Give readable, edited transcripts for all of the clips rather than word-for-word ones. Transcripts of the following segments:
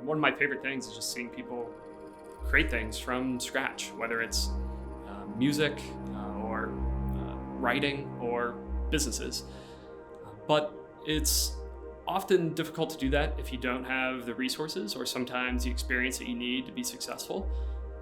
one of my favorite things is just seeing people create things from scratch, whether it's music or writing or businesses. But it's often difficult to do that if you don't have the resources or sometimes the experience that you need to be successful.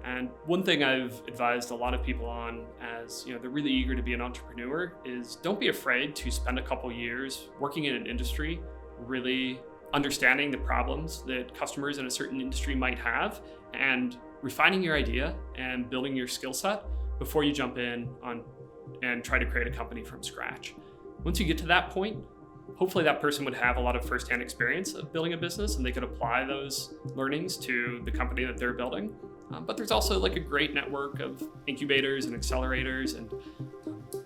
And one thing I've advised a lot of people on as they're really eager to be an entrepreneur is don't be afraid to spend a couple years working in an industry, really understanding the problems that customers in a certain industry might have and refining your idea and building your skill set before you jump in on and try to create a company from scratch. Once you get to that point, hopefully that person would have a lot of firsthand experience of building a business and they could apply those learnings to the company that they're building. But there's also like a great network of incubators and accelerators and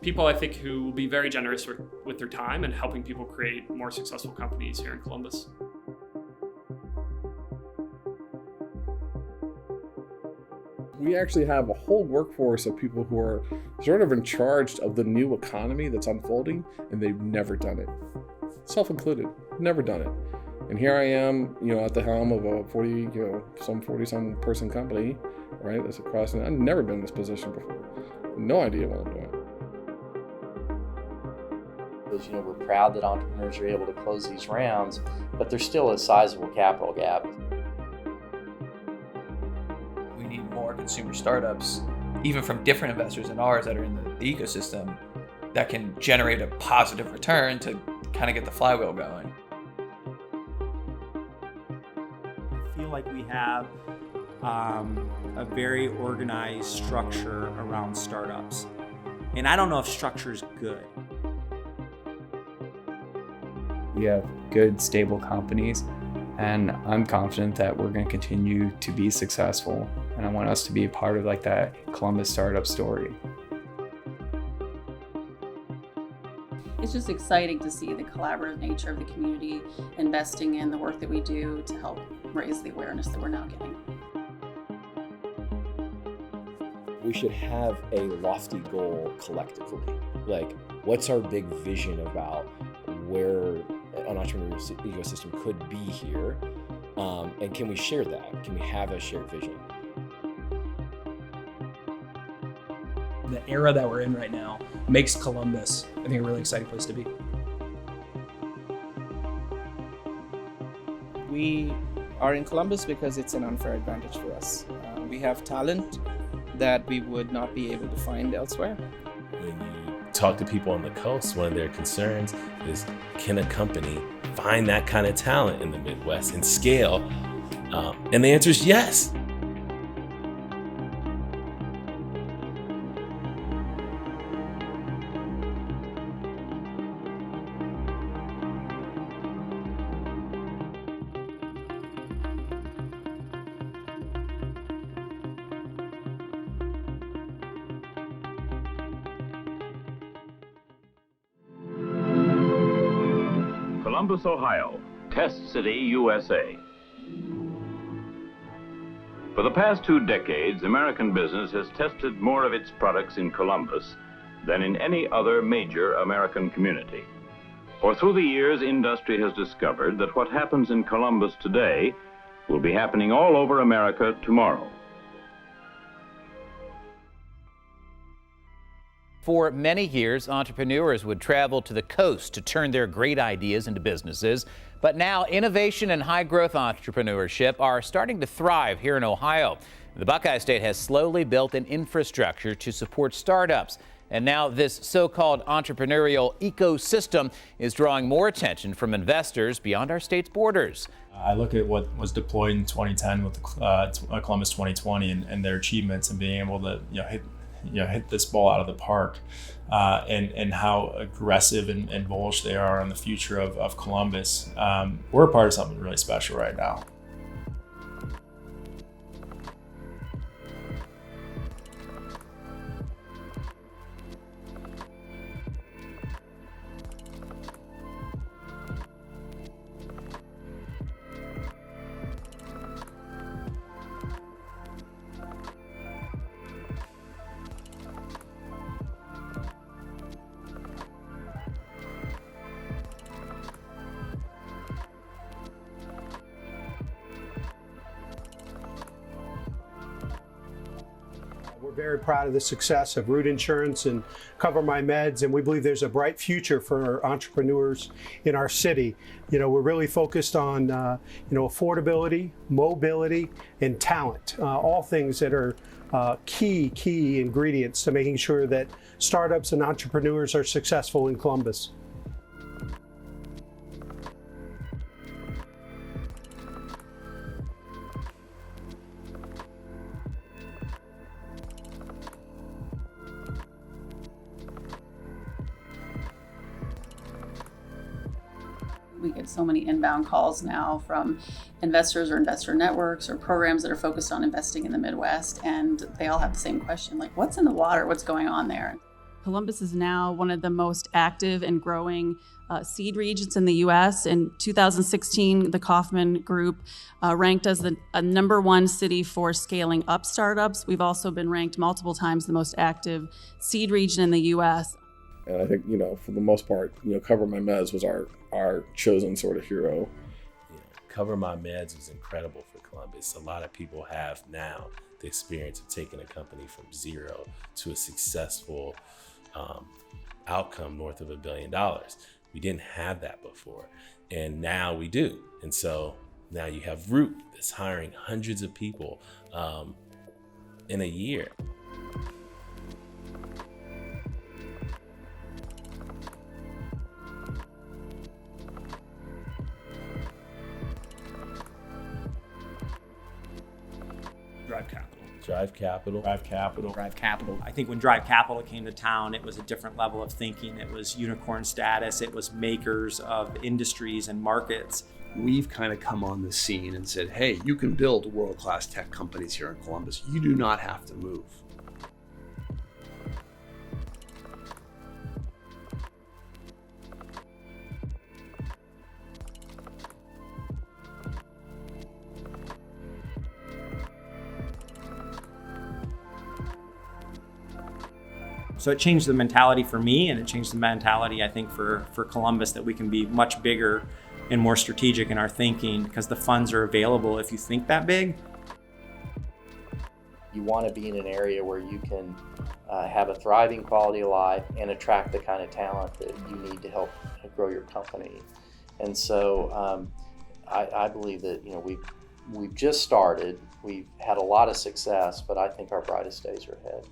people I think who will be very generous with their time and helping people create more successful companies here in Columbus. We actually have a whole workforce of people who are sort of in charge of the new economy that's unfolding, and they've never done it. Self-included, never done it. And here I am, at the helm of a 40-some person company, right? That's across, and I've never been in this position before. No idea what I'm doing. We're proud that entrepreneurs are able to close these rounds, but there's still a sizable capital gap. We need more consumer startups, even from different investors than ours that are in the ecosystem, that can generate a positive return to kind of get the flywheel going. I feel like we have a very organized structure around startups. And I don't know if structure is good. We have good, stable companies, and I'm confident that we're going to continue to be successful. And I want us to be a part of that Columbus startup story. It's just exciting to see the collaborative nature of the community investing in the work that we do to help raise the awareness that we're now getting. We should have a lofty goal collectively. What's our big vision about where an entrepreneurial ecosystem could be here? And can we share that? Can we have a shared vision? The era that we're in right now makes Columbus, I think, a really exciting place to be. We are in Columbus because it's an unfair advantage for us. We have talent that we would not be able to find elsewhere. When you talk to people on the coast, one of their concerns is, can a company find that kind of talent in the Midwest and scale? And the answer is yes. Columbus, Ohio, Test City, USA. For the past 2 decades, American business has tested more of its products in Columbus than in any other major American community. For through the years, industry has discovered that what happens in Columbus today will be happening all over America tomorrow. For many years, entrepreneurs would travel to the coast to turn their great ideas into businesses. But now innovation and high-growth entrepreneurship are starting to thrive here in Ohio. The Buckeye State has slowly built an infrastructure to support startups. And now this so-called entrepreneurial ecosystem is drawing more attention from investors beyond our state's borders. I look at what was deployed in 2010 with Columbus 2020 and their achievements and being able to hit this ball out of the park, and how aggressive and bullish they are on the future of Columbus. We're a part of something really special right now. very proud of the success of Root Insurance and CoverMyMeds, and we believe there's a bright future for entrepreneurs in our city. We're really focused on affordability, mobility, and talent, all things that are key ingredients to making sure that startups and entrepreneurs are successful in Columbus. We get so many inbound calls now from investors or investor networks or programs that are focused on investing in the Midwest, and they all have the same question, like, what's in the water? What's going on there? Columbus is now one of the most active and growing seed regions in the U.S. In 2016, the Kaufman Group ranked as the #1 city for scaling up startups. We've also been ranked multiple times the most active seed region in the U.S. And I think, for the most part, CoverMyMeds was our chosen sort of hero. CoverMyMeds was incredible for Columbus. A lot of people have now the experience of taking a company from zero to a successful outcome north of $1 billion. We didn't have that before, and now we do. And so now you have Root that's hiring hundreds of people in a year. Drive Capital. I think when Drive Capital came to town, it was a different level of thinking. It was unicorn status. It was makers of industries and markets. We've kind of come on the scene and said, hey, you can build world-class tech companies here in Columbus. You do not have to move. So it changed the mentality for me, and it changed the mentality, I think, for Columbus, that we can be much bigger and more strategic in our thinking because the funds are available if you think that big. You want to be in an area where you can have a thriving quality of life and attract the kind of talent that you need to help grow your company. And so I believe that we've just started. We've had a lot of success, but I think our brightest days are ahead.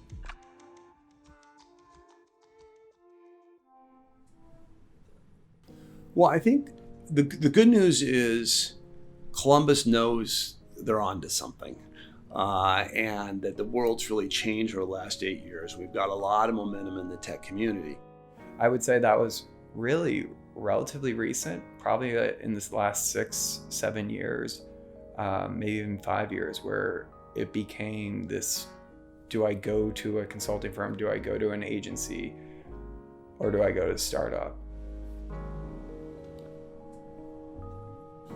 Well, I think the good news is Columbus knows they're onto something, and that the world's really changed over the last 8 years. We've got a lot of momentum in the tech community. I would say that was really relatively recent, probably in this last 6-7 years, maybe even 5 years, where it became this, do I go to a consulting firm, do I go to an agency, or do I go to a startup?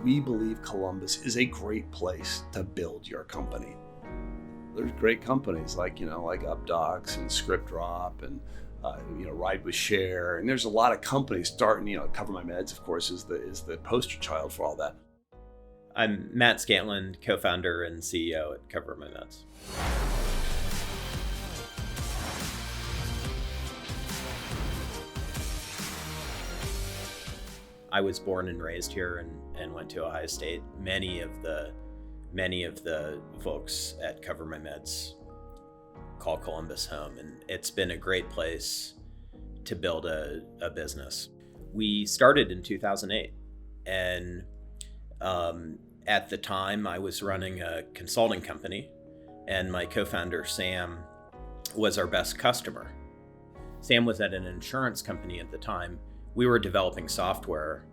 We believe Columbus is a great place to build your company. There's great companies like UpDocs and ScriptDrop and Ride with Share, and there's a lot of companies starting. CoverMyMeds, of course, is the poster child for all that. I'm Matt Scantlin, co-founder and CEO at CoverMyMeds. I was born and raised here and went to Ohio State. Many of the folks at CoverMyMeds call Columbus home, and it's been a great place to build a business. We started in 2008, and at the time I was running a consulting company, and my co-founder Sam was our best customer. Sam was at an insurance company at the time. We were developing software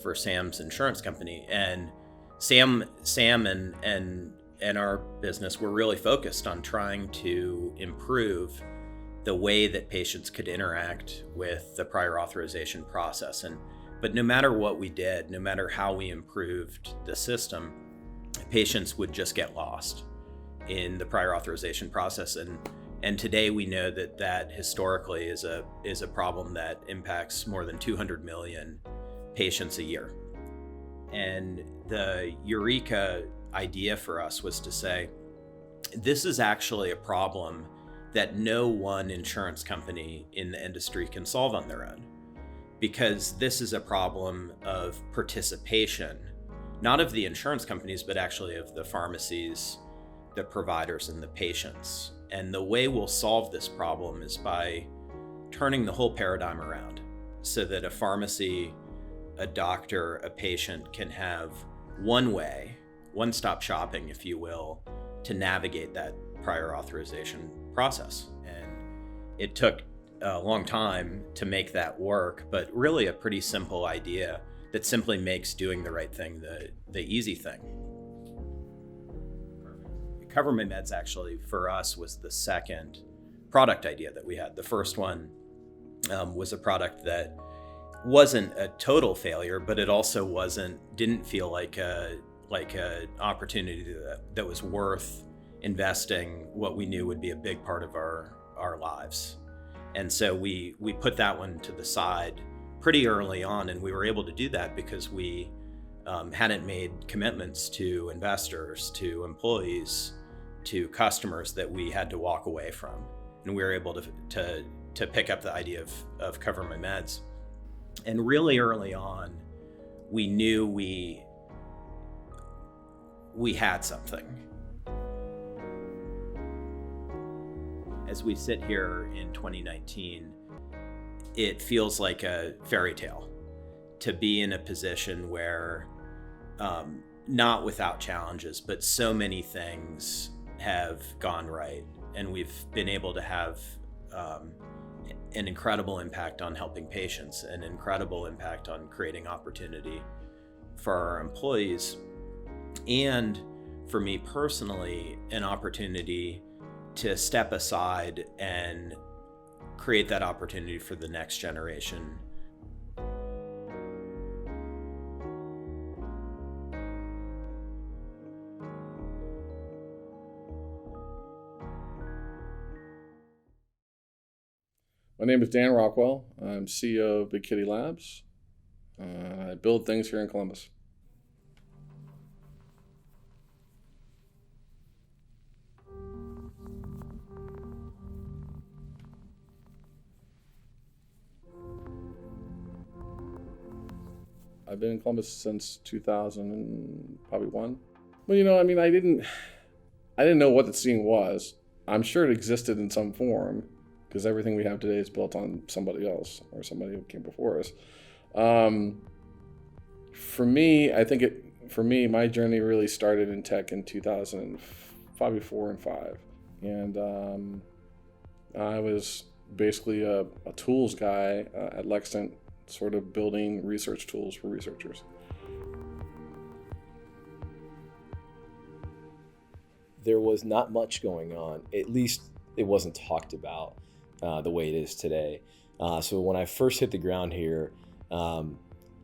for Sam's insurance company, and Sam and our business were really focused on trying to improve the way that patients could interact with the prior authorization process. But no matter what we did, no matter how we improved the system, patients would just get lost in the prior authorization process. And today we know that historically is a problem that impacts more than 200 million patients a year. And the Eureka idea for us was to say, this is actually a problem that no one insurance company in the industry can solve on their own, because this is a problem of participation, not of the insurance companies, but actually of the pharmacies, the providers, and the patients. And the way we'll solve this problem is by turning the whole paradigm around so that a pharmacy, a doctor, a patient can have one way, one-stop shopping, if you will, to navigate that prior authorization process. And it took a long time to make that work, but really a pretty simple idea that simply makes doing the right thing the easy thing. CoverMyMeds actually, for us, was the second product idea that we had. The first one was a product that wasn't a total failure, but it also didn't feel like a opportunity that was worth investing what we knew would be a big part of our lives. And so we put that one to the side pretty early on, and we were able to do that because we hadn't made commitments to investors, to employees, to customers that we had to walk away from. And we were able to pick up the idea of CoverMyMeds. And really early on, we knew we had something. As we sit here in 2019, it feels like a fairy tale to be in a position where, not without challenges, but so many things have gone right. And we've been able to have an incredible impact on helping patients, an incredible impact on creating opportunity for our employees, and for me personally, an opportunity to step aside and create that opportunity for the next generation. My name is Dan Rockwell. I'm CEO of Big Kitty Labs. I build things here in Columbus. I've been in Columbus since 2001. Well, I didn't know what the scene was. I'm sure it existed in some form, because everything we have today is built on somebody else or somebody who came before us. For me, my journey really started in tech in 2004 and 5. And I was basically a tools guy at Lexington, sort of building research tools for researchers. There was not much going on. At least it wasn't talked about the way it is today. So when I first hit the ground here,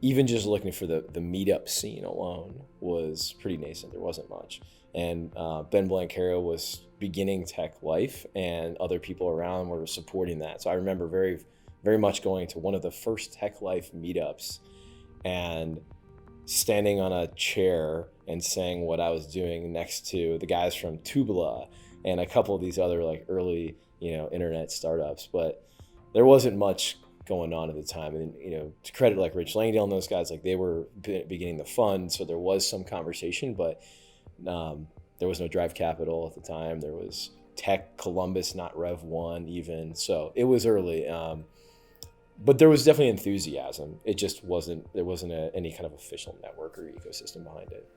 even just looking for the meetup scene alone was pretty nascent. There wasn't much. And Ben Blancaro was beginning Tech Life, and other people around were supporting that. So I remember very, very much going to one of the first Tech Life meetups and standing on a chair and saying what I was doing next to the guys from Tubula and a couple of these other early, internet startups. But there wasn't much going on at the time. And, to credit Rich Langdale and those guys, they were beginning the fund. So there was some conversation, but there was no Drive Capital at the time. There was Tech Columbus, not Rev1 even. So it was early. But there was definitely enthusiasm. It just there wasn't any kind of official network or ecosystem behind it.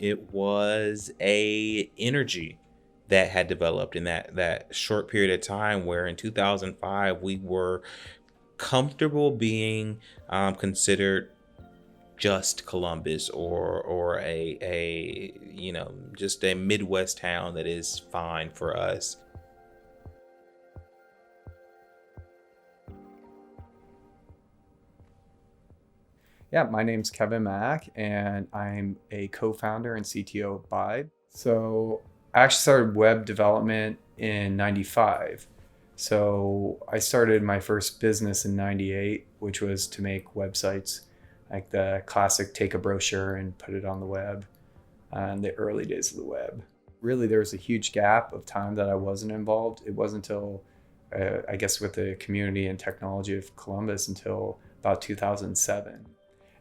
It was a energy that had developed in that short period of time, where in 2005 we were comfortable being considered just Columbus or a just a Midwest town that is fine for us. Yeah, my name's Kevin Mack, and I'm a co-founder and CTO of Bide. So I actually started web development in 95. So I started my first business in 98, which was to make websites, like the classic take a brochure and put it on the web. in the early days of the web. Really, there was a huge gap of time that I wasn't involved. It wasn't until, I guess, with the community and technology of Columbus until about 2007.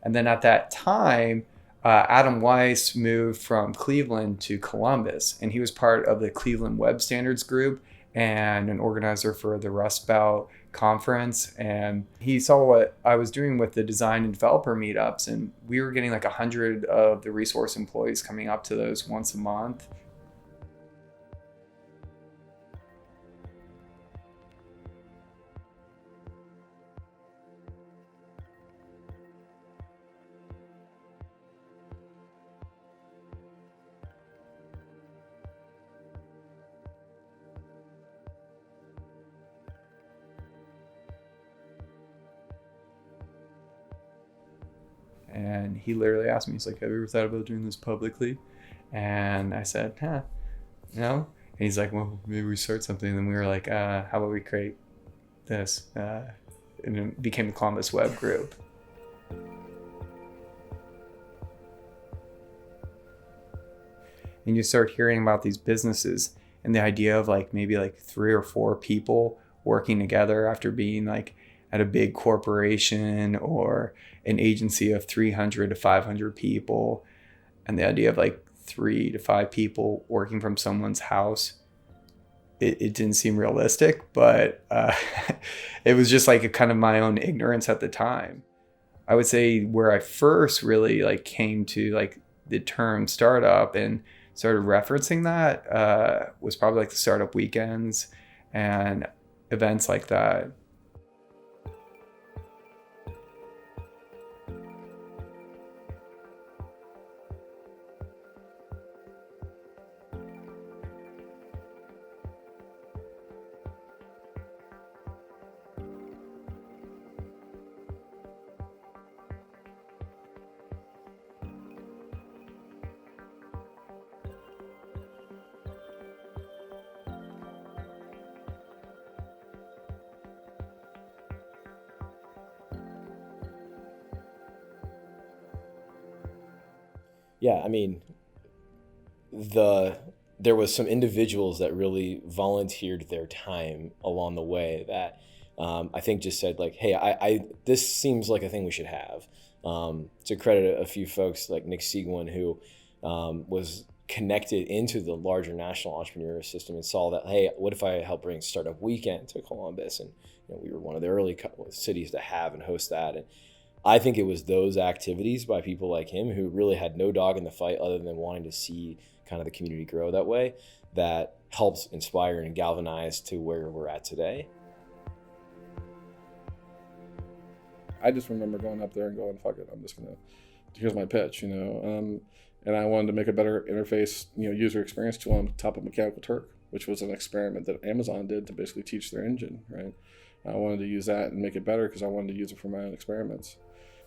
And then at that time, Adam Weiss moved from Cleveland to Columbus, and he was part of the Cleveland Web Standards Group and an organizer for the Rust Belt conference. And he saw what I was doing with the design and developer meetups, and we were getting like 100 of the resource employees coming up to those once a month. And he literally asked me, he's like, have you ever thought about doing this publicly? And I said, no. And he's like, well, maybe we start something. And then we were like, how about we create this? And it became the Columbus Web Group. And you start hearing about these businesses and the idea of like maybe like 3 or 4 people working together after being like at a big corporation or an agency of 300 to 500 people, and the idea of like 3 to 5 people working from someone's house, it didn't seem realistic, but it was just like a kind of my own ignorance at the time. I would say where I first really like came to like the term startup and started referencing that was probably like the startup weekends and events like that. Yeah, I mean, there was some individuals that really volunteered their time along the way that I think just said like, hey, I this seems like a thing we should have. To credit a few folks like Nick Seguin, who was connected into the larger national entrepreneurial system and saw that, hey, what if I help bring Startup Weekend to Columbus? And we were one of the early cities to have and host that. And I think it was those activities by people like him who really had no dog in the fight other than wanting to see kind of the community grow that way that helps inspire and galvanize to where we're at today. I just remember going up there and going, fuck it, I'm just going to, here's my pitch, and I wanted to make a better interface, user experience tool on top of Mechanical Turk, which was an experiment that Amazon did to basically teach their engine, right? I wanted to use that and make it better because I wanted to use it for my own experiments.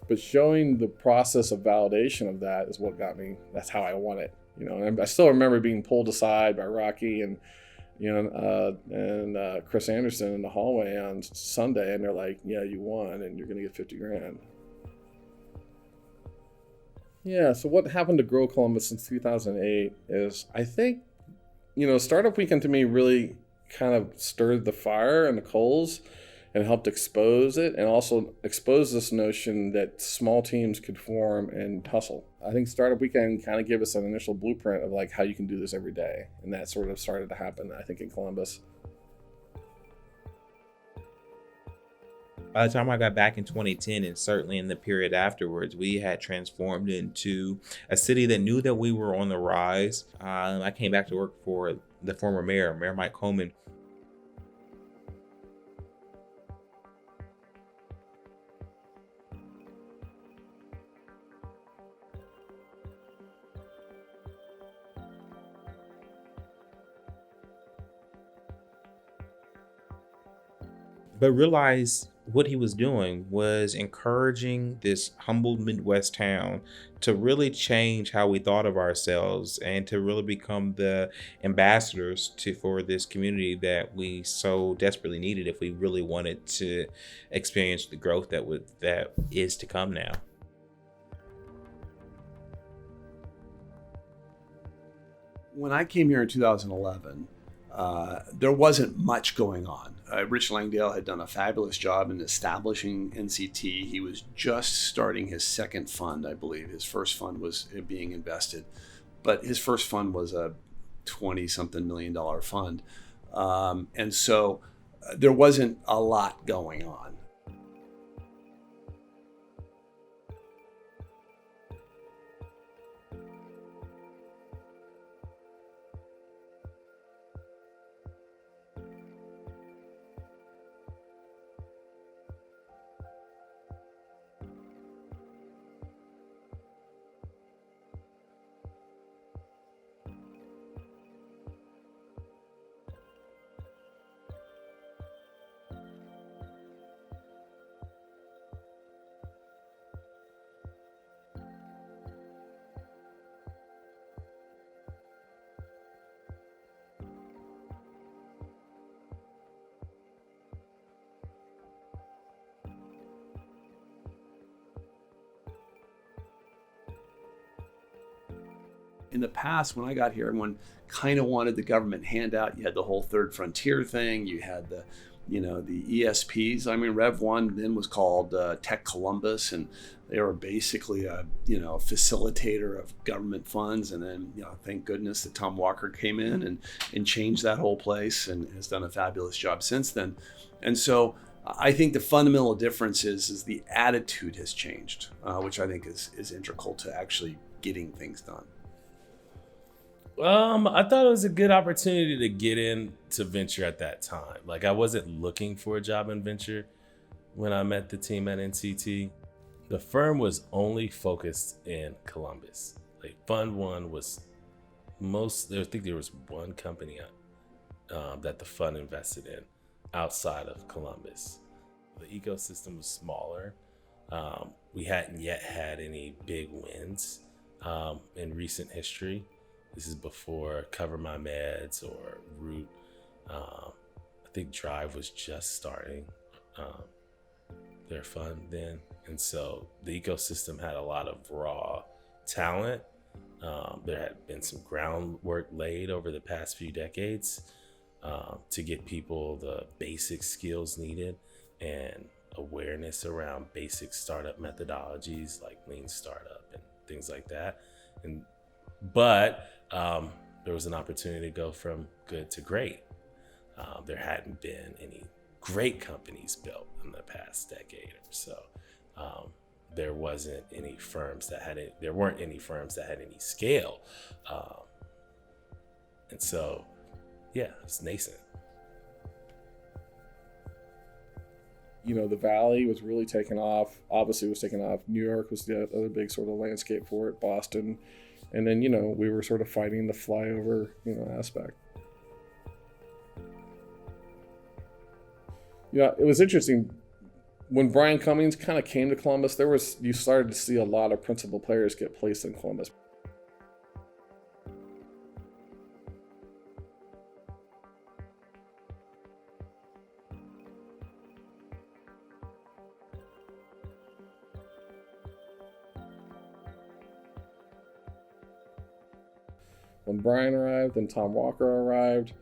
But showing the process of validation of that is what got me. That's how I won it, And I still remember being pulled aside by Rocky and Chris Anderson in the hallway on Sunday, and they're like, "Yeah, you won, and you're gonna get $50,000." Yeah. So what happened to Grow Columbus since 2008 is, I think, Startup Weekend to me really kind of stirred the fire and the coals and helped expose it, and also expose this notion that small teams could form and hustle. I think Startup Weekend kind of gave us an initial blueprint of like how you can do this every day, and that sort of started to happen, I think, in Columbus. By the time I got back in 2010, and certainly in the period afterwards, we had transformed into a city that knew that we were on the rise. I came back to work for the former Mayor Mike Coleman. But realized what he was doing was encouraging this humble Midwest town to really change how we thought of ourselves and to really become the ambassadors for this community that we so desperately needed if we really wanted to experience the growth that is to come now. When I came here in 2011, there wasn't much going on. Rich Langdale had done a fabulous job in establishing NCT. He was just starting his second fund, I believe. His first fund was being invested, but his first fund was a $20-something million fund. And so there wasn't a lot going on. In the past, when I got here, everyone kind of wanted the government handout. You had the whole third frontier thing. You had the ESPs. I mean, Rev1 then was called Tech Columbus, and they were basically a facilitator of government funds. And then, thank goodness that Tom Walker came in and changed that whole place and has done a fabulous job since then. And so I think the fundamental difference is the attitude has changed, which I think is integral to actually getting things done. I thought it was a good opportunity to get into venture at that time. Like, I wasn't looking for a job in venture when I met the team at NCT. The firm was only focused in Columbus. Like, Fund 1 was I think there was one company that the fund invested in outside of Columbus. The ecosystem was smaller. We hadn't yet had any big wins in recent history. This is before CoverMyMeds or Root. I think Drive was just starting their fund then. And so the ecosystem had a lot of raw talent. There had been some groundwork laid over the past few decades to get people the basic skills needed and awareness around basic startup methodologies like lean startup and things like that. But there was an opportunity to go from good to great. There hadn't been any great companies built in the past decade or so. There weren't any firms that had any scale. And so, yeah, it's nascent. The Valley was really taking off. Obviously, it was taking off. New York was the other big sort of landscape for it. Boston. And then, we were sort of fighting the flyover, aspect. It was interesting. When Brian Cummings kind of came to Columbus, you started to see a lot of principal players get placed in Columbus. When Brian arrived, then Tom Walker arrived.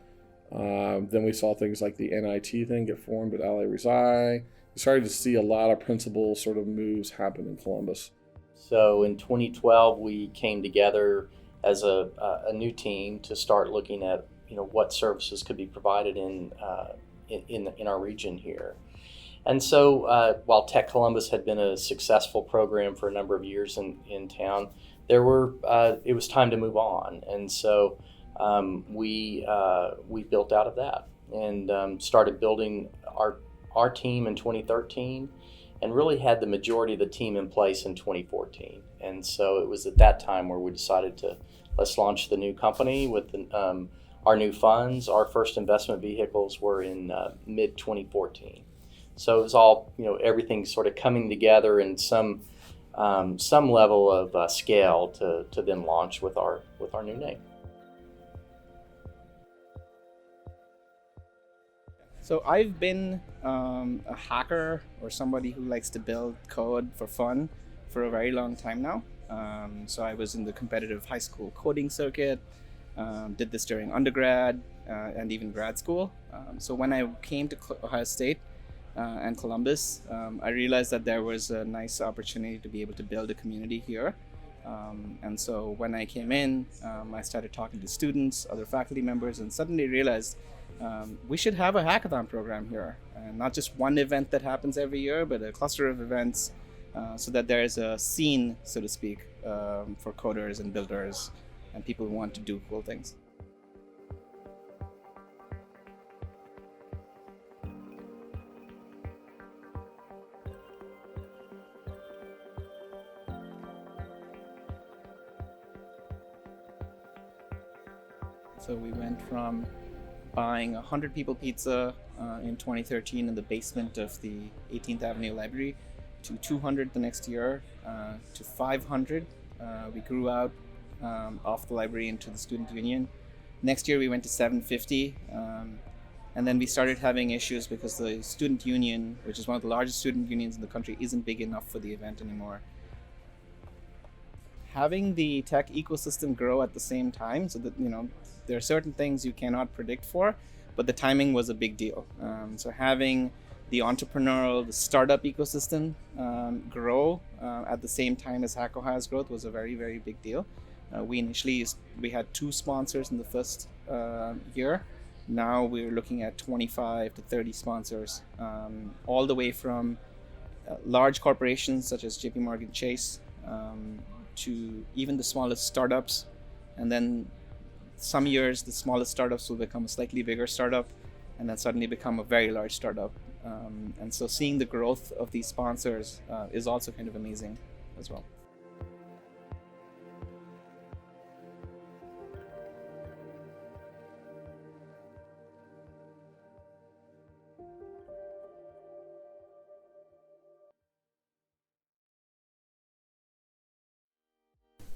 Then we saw things like the NIT thing get formed at LA Reside. We started to see a lot of principal sort of moves happen in Columbus. So in 2012, we came together as a new team to start looking at what services could be provided in our region here. And so while Tech Columbus had been a successful program for a number of years in town, it was time to move on, and so we built out of that and started building our team in 2013, and really had the majority of the team in place in 2014. And so it was at that time where we decided let's launch the new company with our new funds. Our first investment vehicles were in mid 2014. So it was all everything sort of coming together in some level of scale to then launch with our new name. So I've been a hacker or somebody who likes to build code for fun for a very long time now. So I was in the competitive high school coding circuit. Did this during undergrad and even grad school. So when I came to Ohio State and Columbus, I realized that there was a nice opportunity to be able to build a community here. And so when I came in, I started talking to students, other faculty members, and suddenly realized we should have a hackathon program here. And not just one event that happens every year, but a cluster of events so that there is a scene, so to speak, for coders and builders and people who want to do cool things. So we went from buying a 100 people pizza in 2013 in the basement of the 18th Avenue Library to 200 the next year to 500. We grew out off the library into the student union. Next year we went to 750 and then we started having issues because the student union, which is one of the largest student unions in the country, isn't big enough for the event anymore. Having the tech ecosystem grow at the same time, so that there are certain things you cannot predict for, but the timing was a big deal. So having the entrepreneurial, the startup ecosystem grow at the same time as Hack Ohio's growth was a very, very big deal. We had 2 sponsors in the first year. Now we're looking at 25 to 30 sponsors, all the way from large corporations such as JP Morgan Chase to even the smallest startups. And then some years, the smallest startups will become a slightly bigger startup and then suddenly become a very large startup. And so seeing the growth of these sponsors is also kind of amazing as well.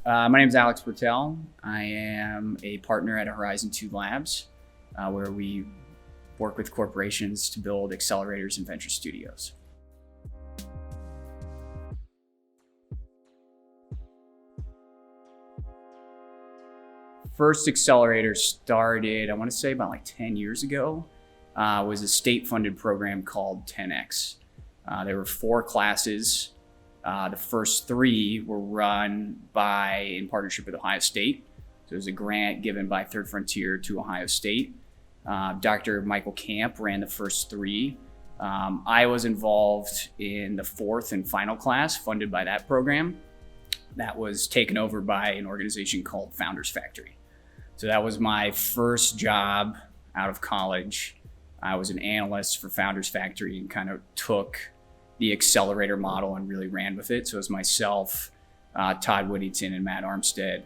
My name is Alex Bertel. I am a partner at Horizon 2 Labs, where we work with corporations to build accelerators and venture studios. First accelerator started, I want to say about like 10 years ago, was a state-funded program called 10X. There were 4 classes. The first 3 were run in partnership with Ohio State. So it was a grant given by Third Frontier to Ohio State. Dr. Michael Camp ran the first 3. I was involved in the 4th and final class funded by that program. That was taken over by an organization called Founders Factory. So that was my first job out of college. I was an analyst for Founders Factory and kind of took the accelerator model and really ran with it. So it was myself, Todd Whittington, and Matt Armstead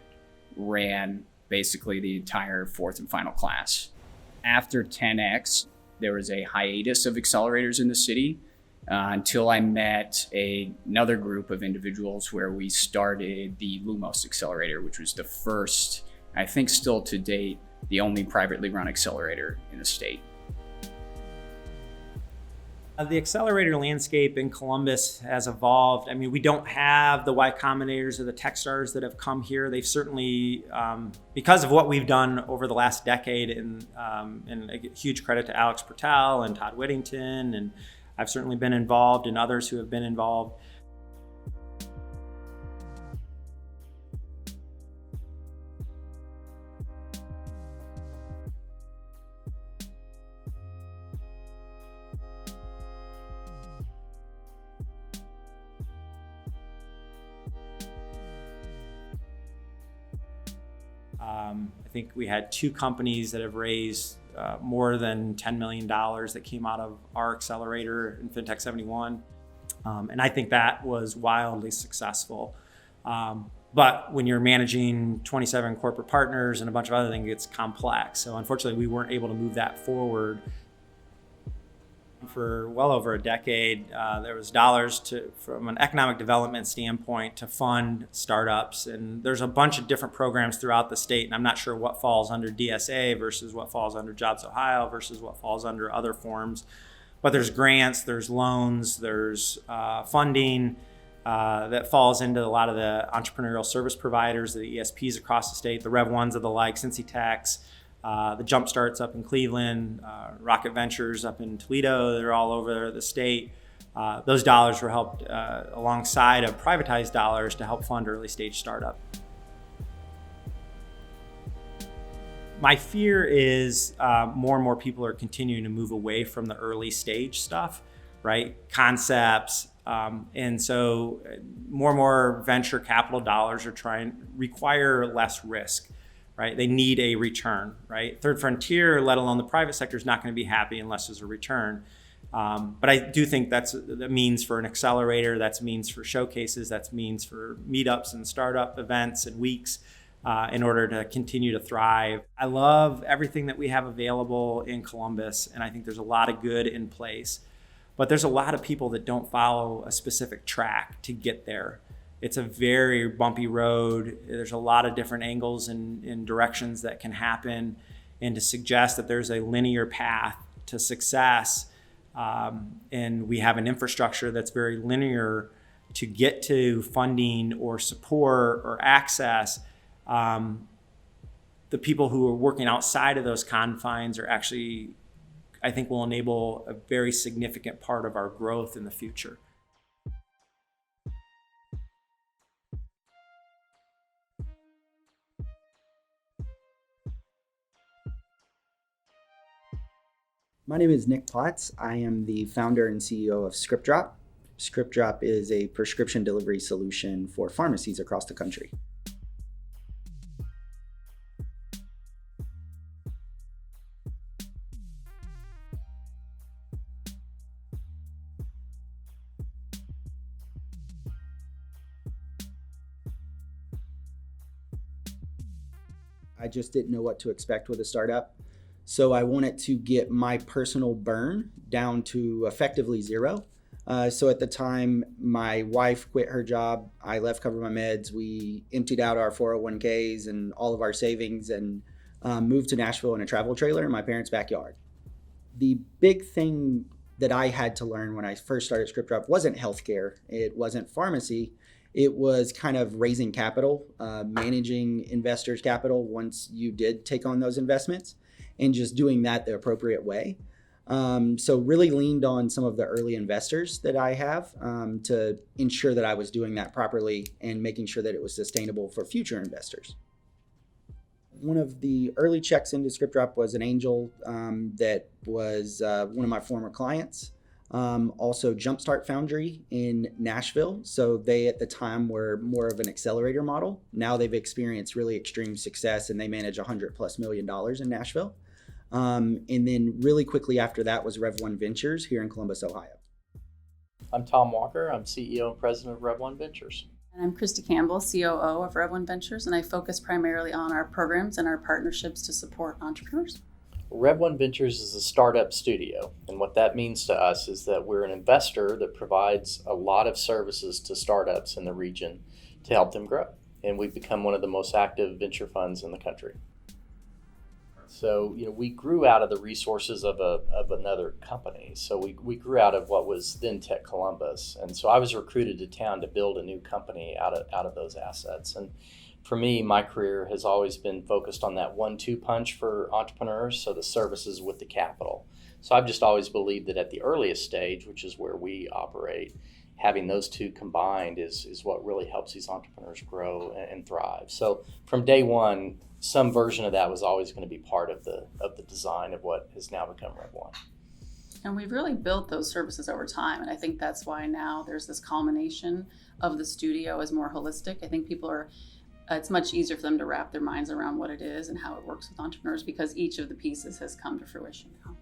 ran basically the entire 4th and final class. After 10X, there was a hiatus of accelerators in the city until I met another group of individuals where we started the Lumos Accelerator, which was the first, I think still to date, the only privately run accelerator in the state. The accelerator landscape in Columbus has evolved. I mean, we don't have the Y Combinators or the Techstars that have come here. They've certainly, because of what we've done over the last decade, and a huge credit to Alex Bertel and Todd Whittington, and I've certainly been involved and others who have been involved. I think we had 2 companies that have raised more than $10 million that came out of our accelerator in FinTech 71. And I think that was wildly successful. But when you're managing 27 corporate partners and a bunch of other things, it's complex. So unfortunately, we weren't able to move that forward. For well over a decade, there was dollars from an economic development standpoint to fund startups. And there's a bunch of different programs throughout the state. And I'm not sure what falls under DSA versus what falls under Jobs Ohio versus what falls under other forms. But there's grants, there's loans, there's funding. that falls into a lot of the entrepreneurial service providers, the ESPs across the state, the Rev1s of the like, Cincy Techs, the Jumpstarts up in Cleveland, Rev1 Ventures up in Toledo. They're all over the state. Those dollars were helped alongside of privatized dollars to help fund early stage startup. My fear is more and more people are continuing to move away from the early stage stuff, right? Concepts. And so more and more venture capital dollars require less risk, right? They need a return, right? Third frontier, let alone the private sector, is not going to be happy unless there's a return. But I do think that means for an accelerator, that's means for showcases, that's means for meetups and startup events and weeks in order to continue to thrive. I love everything that we have available in Columbus, and I think there's a lot of good in place. But there's a lot of people that don't follow a specific track to get there. It's a very bumpy road. There's a lot of different angles and directions that can happen. And to suggest that there's a linear path to success, and we have an infrastructure that's very linear to get to funding or support or access, the people who are working outside of those confines are actually, I think, will enable a very significant part of our growth in the future. My name is Nick Potts. I am the founder and CEO of ScriptDrop. ScriptDrop is a prescription delivery solution for pharmacies across the country. I just didn't know what to expect with a startup. So I wanted to get my personal burn down to effectively zero. So at the time, my wife quit her job. I left CoverMyMeds. We emptied out our 401ks and all of our savings and moved to Nashville in a travel trailer in my parents' backyard. The big thing that I had to learn when I first started ScriptDrop wasn't healthcare. It wasn't pharmacy. It was kind of raising capital, managing investors' capital once you did take on those investments, and just doing that the appropriate way. So really leaned on some of the early investors that I have to ensure that I was doing that properly and making sure that it was sustainable for future investors. One of the early checks into ScriptDrop was an angel that was one of my former clients. Also Jumpstart Foundry in Nashville. So they at the time were more of an accelerator model. Now they've experienced really extreme success and they manage $100+ million in Nashville. And then really quickly after that was Rev1 Ventures here in Columbus, Ohio. I'm Tom Walker. I'm CEO and president of Rev1 Ventures. And I'm Christy Campbell, COO of Rev1 Ventures, and I focus primarily on our programs and our partnerships to support entrepreneurs. Rev1 Ventures is a startup studio, and what that means to us is that we're an investor that provides a lot of services to startups in the region to help them grow. And we've become one of the most active venture funds in the country. So, we grew out of the resources of another company. So we grew out of what was then Tech Columbus. And so I was recruited to town to build a new company out of those assets. And for me, my career has always been focused on that 1-2 punch for entrepreneurs, so the services with the capital. So I've just always believed that at the earliest stage, which is where we operate, having those two combined is what really helps these entrepreneurs grow and thrive. So from day one, some version of that was always going to be part of the design of what has now become Rev1. And we've really built those services over time, and I think that's why now there's this culmination of the studio as more holistic. I think people are, it's much easier for them to wrap their minds around what it is and how it works with entrepreneurs because each of the pieces has come to fruition now.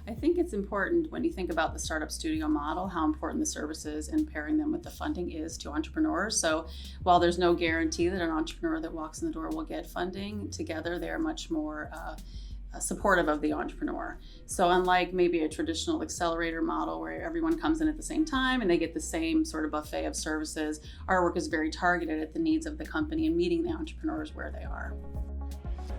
I think it's important when you think about the startup studio model, how important the services and pairing them with the funding is to entrepreneurs. So while there's no guarantee that an entrepreneur that walks in the door will get funding, together they're much more supportive of the entrepreneur. So unlike maybe a traditional accelerator model where everyone comes in at the same time and they get the same sort of buffet of services, our work is very targeted at the needs of the company and meeting the entrepreneurs where they are.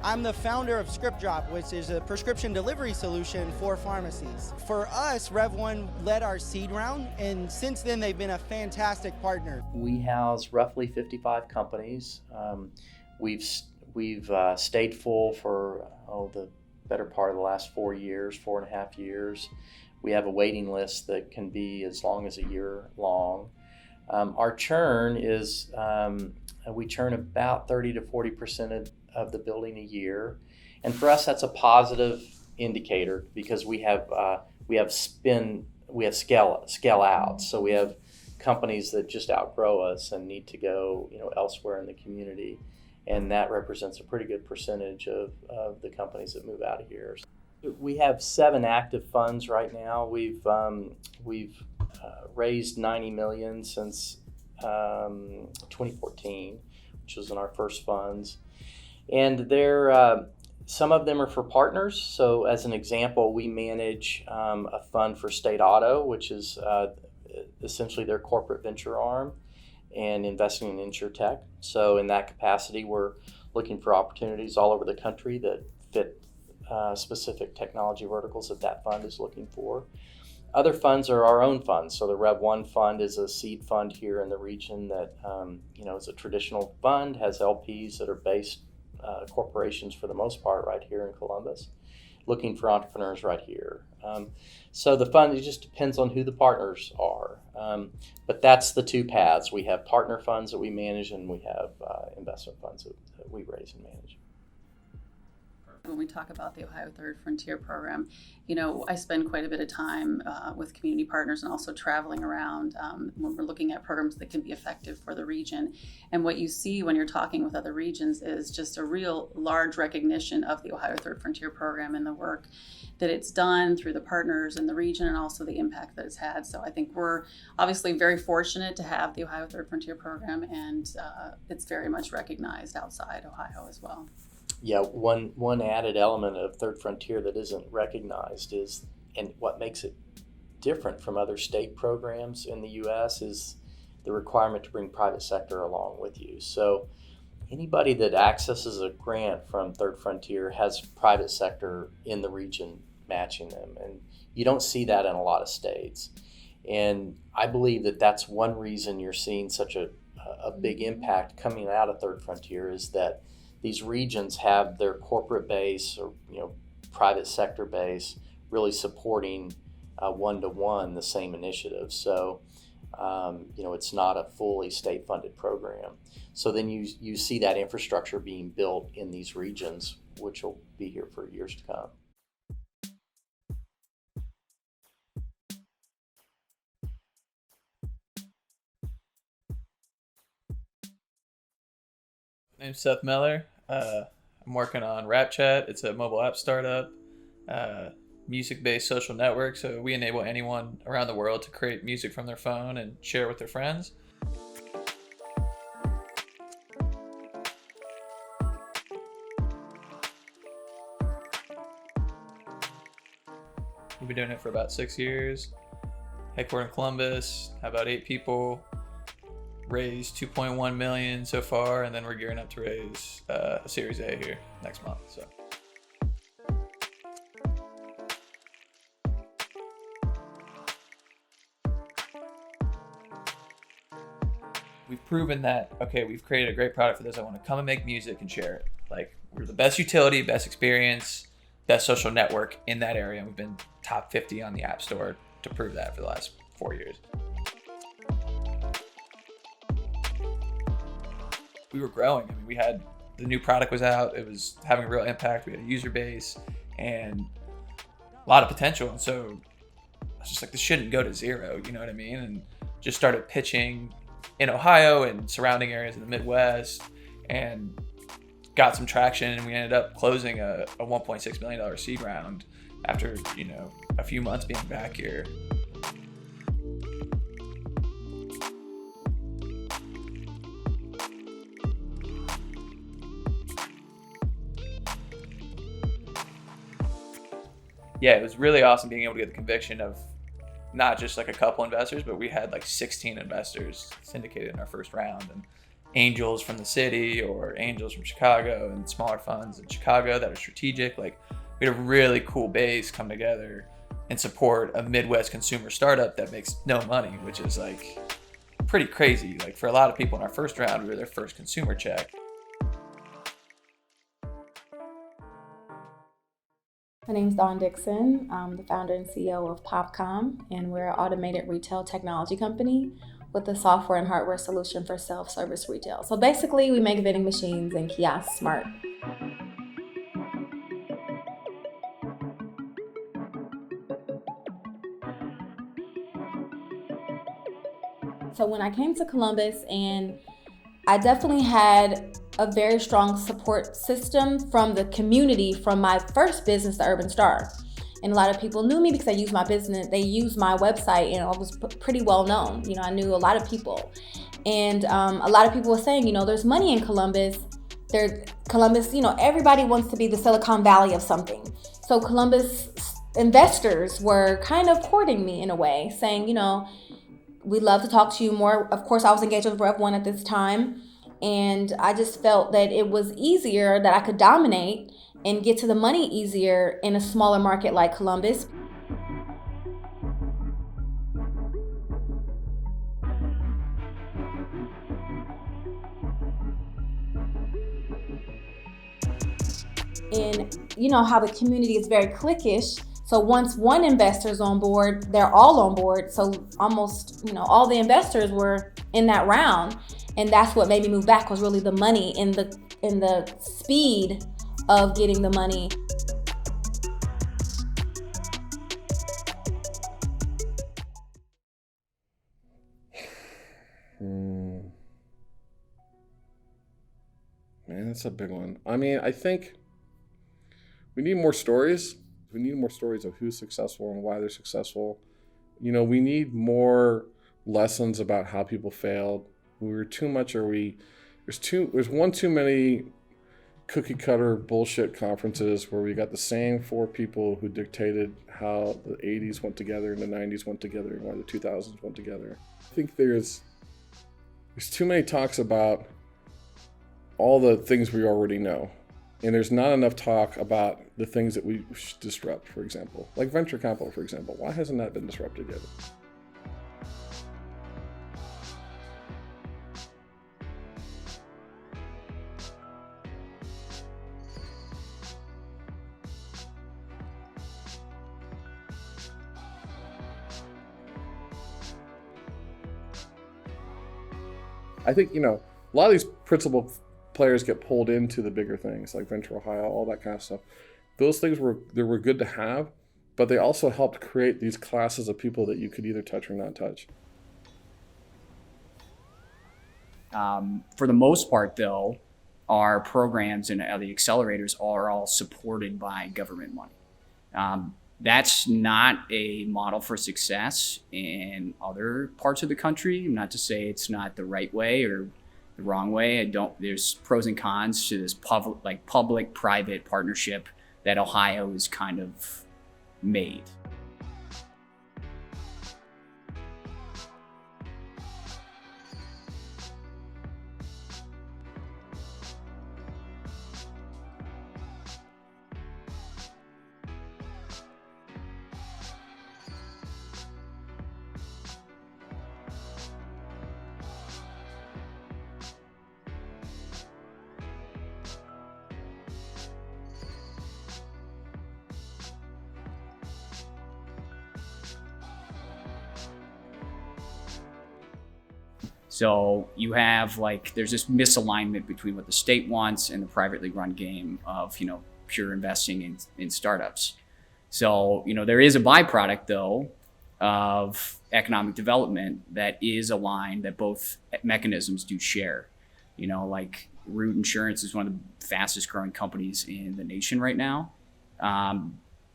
I'm the founder of ScriptDrop, which is a prescription delivery solution for pharmacies. For us, Rev1 led our seed round, and since then they've been a fantastic partner. We house roughly 55 companies. We've stayed full for the better part of the last 4.5 years. We have a waiting list that can be as long as a year long. Our churn is, we churn about 30 to 40% of the building a year. And for us, that's a positive indicator because we have scale out. So we have companies that just outgrow us and need to go, elsewhere in the community. And that represents a pretty good percentage of the companies that move out of here. We have 7 active funds right now. We've raised $90 million since 2014, which was in our first funds. And some of them are for partners. So as an example, we manage a fund for State Auto, which is essentially their corporate venture arm, and investing in InsurTech. So in that capacity, we're looking for opportunities all over the country that fit specific technology verticals that fund is looking for. Other funds are our own funds. So the Rev1 fund is a seed fund here in the region that is a traditional fund, has LPs that are based corporations for the most part right here in Columbus, looking for entrepreneurs right here. So the fund, it just depends on who the partners are. But that's the 2 paths. We have partner funds that we manage, and we have investment funds that we raise and manage. When we talk about the Ohio Third Frontier program, I spend quite a bit of time with community partners and also traveling around when we're looking at programs that can be effective for the region. And what you see when you're talking with other regions is just a real large recognition of the Ohio Third Frontier program and the work that it's done through the partners in the region and also the impact that it's had. So I think we're obviously very fortunate to have the Ohio Third Frontier program, and it's very much recognized outside Ohio as well. Yeah, one added element of Third Frontier that isn't recognized is, and what makes it different from other state programs in the U.S. is the requirement to bring private sector along with you. So anybody that accesses a grant from Third Frontier has private sector in the region matching them, and you don't see that in a lot of states. And I believe that that's one reason you're seeing such a big impact coming out of Third Frontier is that these regions have their corporate base or private sector base really supporting one-to-one the same initiative. So it's not a fully state-funded program. So then you see that infrastructure being built in these regions, which will be here for years to come. My name's Seth Miller. I'm working on RapChat. It's a mobile app startup, music-based social network. So we enable anyone around the world to create music from their phone and share it with their friends. We've been doing it for about 6 years. Headquartered in Columbus, have about 8 people. Raised $2.1 million so far, and then we're gearing up to raise a Series A here next month. So we've proven that, okay, we've created a great product for this. I want to come and make music and share it. Like, we're the best utility, best experience, best social network in that area. And we've been top 50 on the App Store to prove that for the last 4 years. We were growing. I mean, we had the new product was out. It was having a real impact. We had a user base and a lot of potential. And so I was just like, this shouldn't go to zero. You know what I mean? And just started pitching in Ohio and surrounding areas in the Midwest and got some traction. And we ended up closing a $1.6 million seed round after, a few months being back here. yeah, it was really awesome being able to get the conviction of not just like a couple investors, but we had like 16 investors syndicated in our first round, and angels from the city or angels from Chicago and smaller funds in Chicago that are strategic. Like, we had a really cool base come together and support a Midwest consumer startup that makes no money, which is like pretty crazy. Like, for a lot of people in our first round, we were their first consumer check. My name's Dawn Dixon. I'm the founder and CEO of Popcom, and we're an automated retail technology company with a software and hardware solution for self-service retail. So basically, we make vending machines and kiosks smart. So when I came to Columbus, and I definitely had a very strong support system from the community from my first business, the Urban Star. And a lot of people knew me because I used my business, they used my website, and I was pretty well known. You know, I knew a lot of people. And a lot of people were saying, you know, there's money in Columbus. Columbus, you know, everybody wants to be the Silicon Valley of something. So Columbus investors were kind of courting me in a way, saying, you know, we'd love to talk to you more. Of course, I was engaged with Rev1 at this time. And I just felt that it was easier, that I could dominate and get to the money easier in a smaller market like Columbus. And you know how the community is very cliquish. So once one investor is on board, they're all on board. So almost, you know, all the investors were in that round. And that's what made me move back, was really the money and the speed of getting the money. Man, that's a big one. I mean, I think we need more stories. We need more stories of who's successful and why they're successful. You know, we need more lessons about how people failed. There's one too many cookie cutter bullshit conferences where we got the same four people who dictated how the 80s went together and the 90s went together and why the 2000s went together. I think there's too many talks about all the things we already know. And there's not enough talk about the things that we should disrupt, for example. Like venture capital, for example. Why hasn't that been disrupted yet? I think, you know, a lot of these principal players get pulled into the bigger things like Venture Ohio, all that kind of stuff. Those things were good to have, but they also helped create these classes of people that you could either touch or not touch. For the most part, though, our programs and the accelerators are all supported by government money. That's not a model for success in other parts of the country. Not to say it's not the right way or the wrong way. There's pros and cons to this public-private partnership that Ohio has kind of made. So you have there's this misalignment between what the state wants and the privately run game of, pure investing in startups. So, there is a byproduct though of economic development that is aligned, that both mechanisms do share. Root Insurance is one of the fastest growing companies in the nation right now.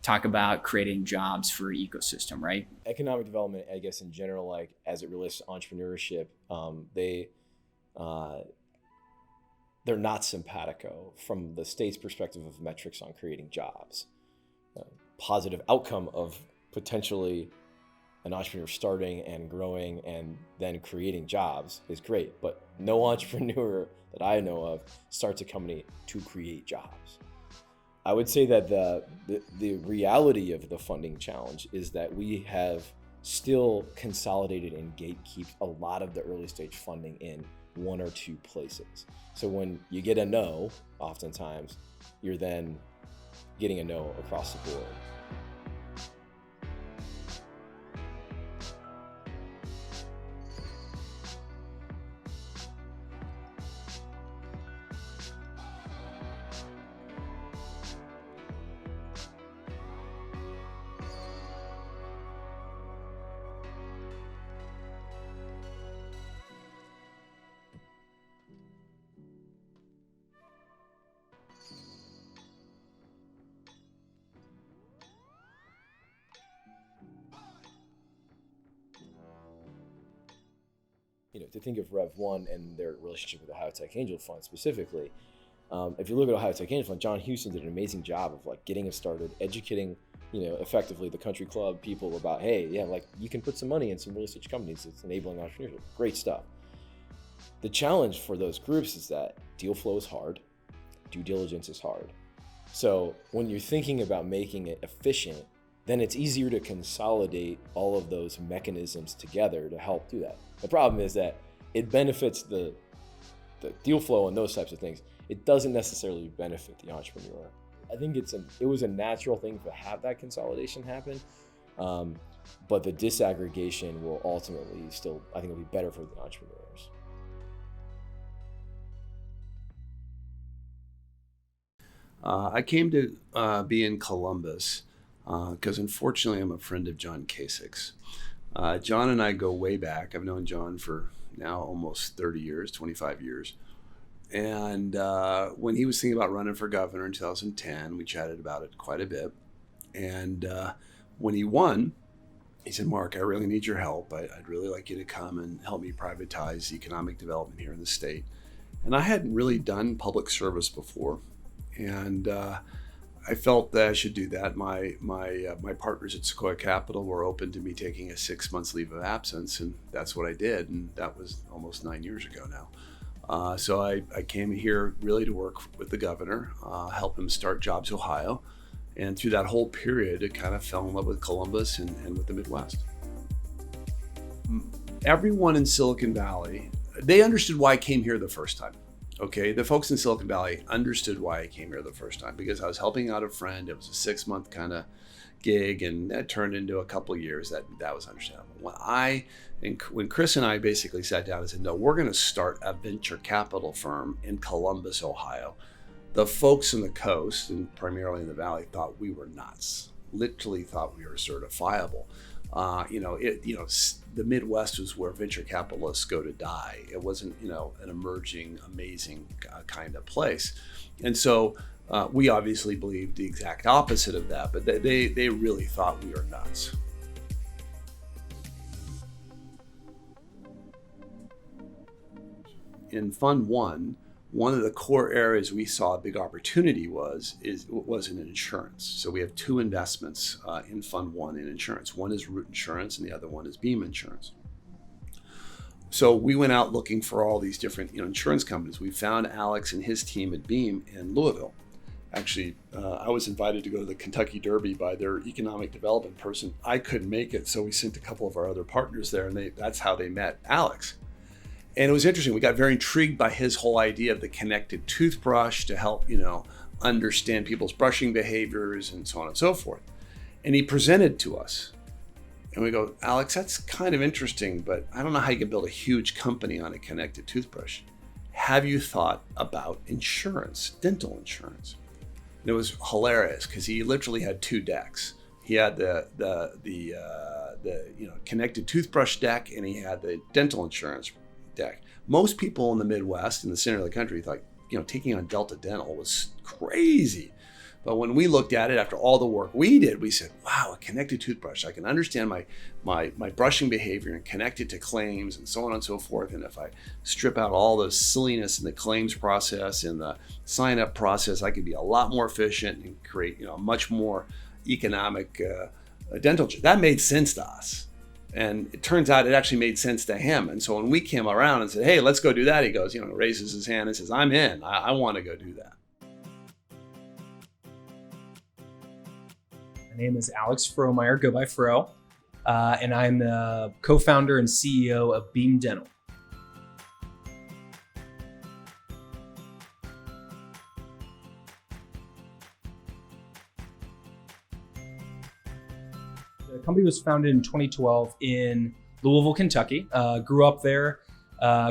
Talk about creating jobs for an ecosystem, right? Economic development, I guess in general, as it relates to entrepreneurship, they're not simpatico from the state's perspective of metrics on creating jobs. positive outcome of potentially an entrepreneur starting and growing and then creating jobs is great, but no entrepreneur that I know of starts a company to create jobs. I would say that the reality of the funding challenge is that we have still consolidated and gatekeep a lot of the early stage funding in one or two places. So when you get a no, oftentimes you're then getting a no across the board. To think of Rev1 and their relationship with the Ohio Tech Angel Fund specifically, if you look at Ohio Tech Angel Fund, John Houston did an amazing job of like getting us started, educating, effectively the country club people about, hey, yeah, like you can put some money in some real estate companies. It's enabling entrepreneurship. Great stuff. The challenge for those groups is that deal flow is hard, due diligence is hard. So when you're thinking about making it efficient, then it's easier to consolidate all of those mechanisms together to help do that. The problem is that it benefits the deal flow and those types of things. It doesn't necessarily benefit the entrepreneur. I think it was a natural thing to have that consolidation happen, but the disaggregation will ultimately still, I think, will be better for the entrepreneurs. I came to be in Columbus because unfortunately I'm a friend of John Kasich's. John and I go way back. I've known John for now almost 30 years, 25 years. And when he was thinking about running for governor in 2010, we chatted about it quite a bit. And when he won, he said, Mark, I really need your help. I'd really like you to come and help me privatize economic development here in the state. And I hadn't really done public service before. And I felt that I should do that. My partners at Sequoia Capital were open to me taking a 6 months leave of absence, and that's what I did. And that was almost 9 years ago now. So I came here really to work with the governor, help him start Jobs Ohio. And through that whole period, I kind of fell in love with Columbus and with the Midwest. Everyone in Silicon Valley, they understood why I came here the first time. Okay, the folks in Silicon Valley understood why I came here the first time, because I was helping out a friend. It was a 6 month kind of gig, and that turned into a couple of years. That was understandable. When Chris and I basically sat down and said, no, we're going to start a venture capital firm in Columbus, Ohio, the folks on the coast and primarily in the Valley thought we were nuts. Literally thought we were certifiable. The Midwest was where venture capitalists go to die. It wasn't, an emerging, amazing kind of place. And so we obviously believed the exact opposite of that, but they really thought we were nuts. In Fund 1, one of the core areas we saw a big opportunity was in insurance. So we have two investments in Fund 1 in insurance. One is Root Insurance and the other one is Beam Insurance. So we went out looking for all these different insurance companies. We found Alex and his team at Beam in Louisville. Actually, I was invited to go to the Kentucky Derby by their economic development person. I couldn't make it, so we sent a couple of our other partners there, and that's how they met Alex. And it was interesting. We got very intrigued by his whole idea of the connected toothbrush to help, understand people's brushing behaviors and so on and so forth. And he presented to us. And we go, Alex, that's kind of interesting, but I don't know how you can build a huge company on a connected toothbrush. Have you thought about insurance, dental insurance? And it was hilarious because he literally had two decks. He had the connected toothbrush deck, and he had the dental insurance deck. Most people in the Midwest, in the center of the country, thought, taking on Delta Dental was crazy. But when we looked at it after all the work we did, we said, wow, a connected toothbrush. I can understand my brushing behavior and connect it to claims and so on and so forth. And if I strip out all the silliness in the claims process and the sign up process, I could be a lot more efficient and create, a much more economic dental chair. That made sense to us. And it turns out it actually made sense to him. And so when we came around and said, hey, let's go do that, he goes, raises his hand and says, I'm in. I want to go do that. My name is Alex Frohmeyer, go by Fro, and I'm the co-founder and CEO of Beam Dental. The company was founded in 2012 in Louisville, Kentucky. Grew up there,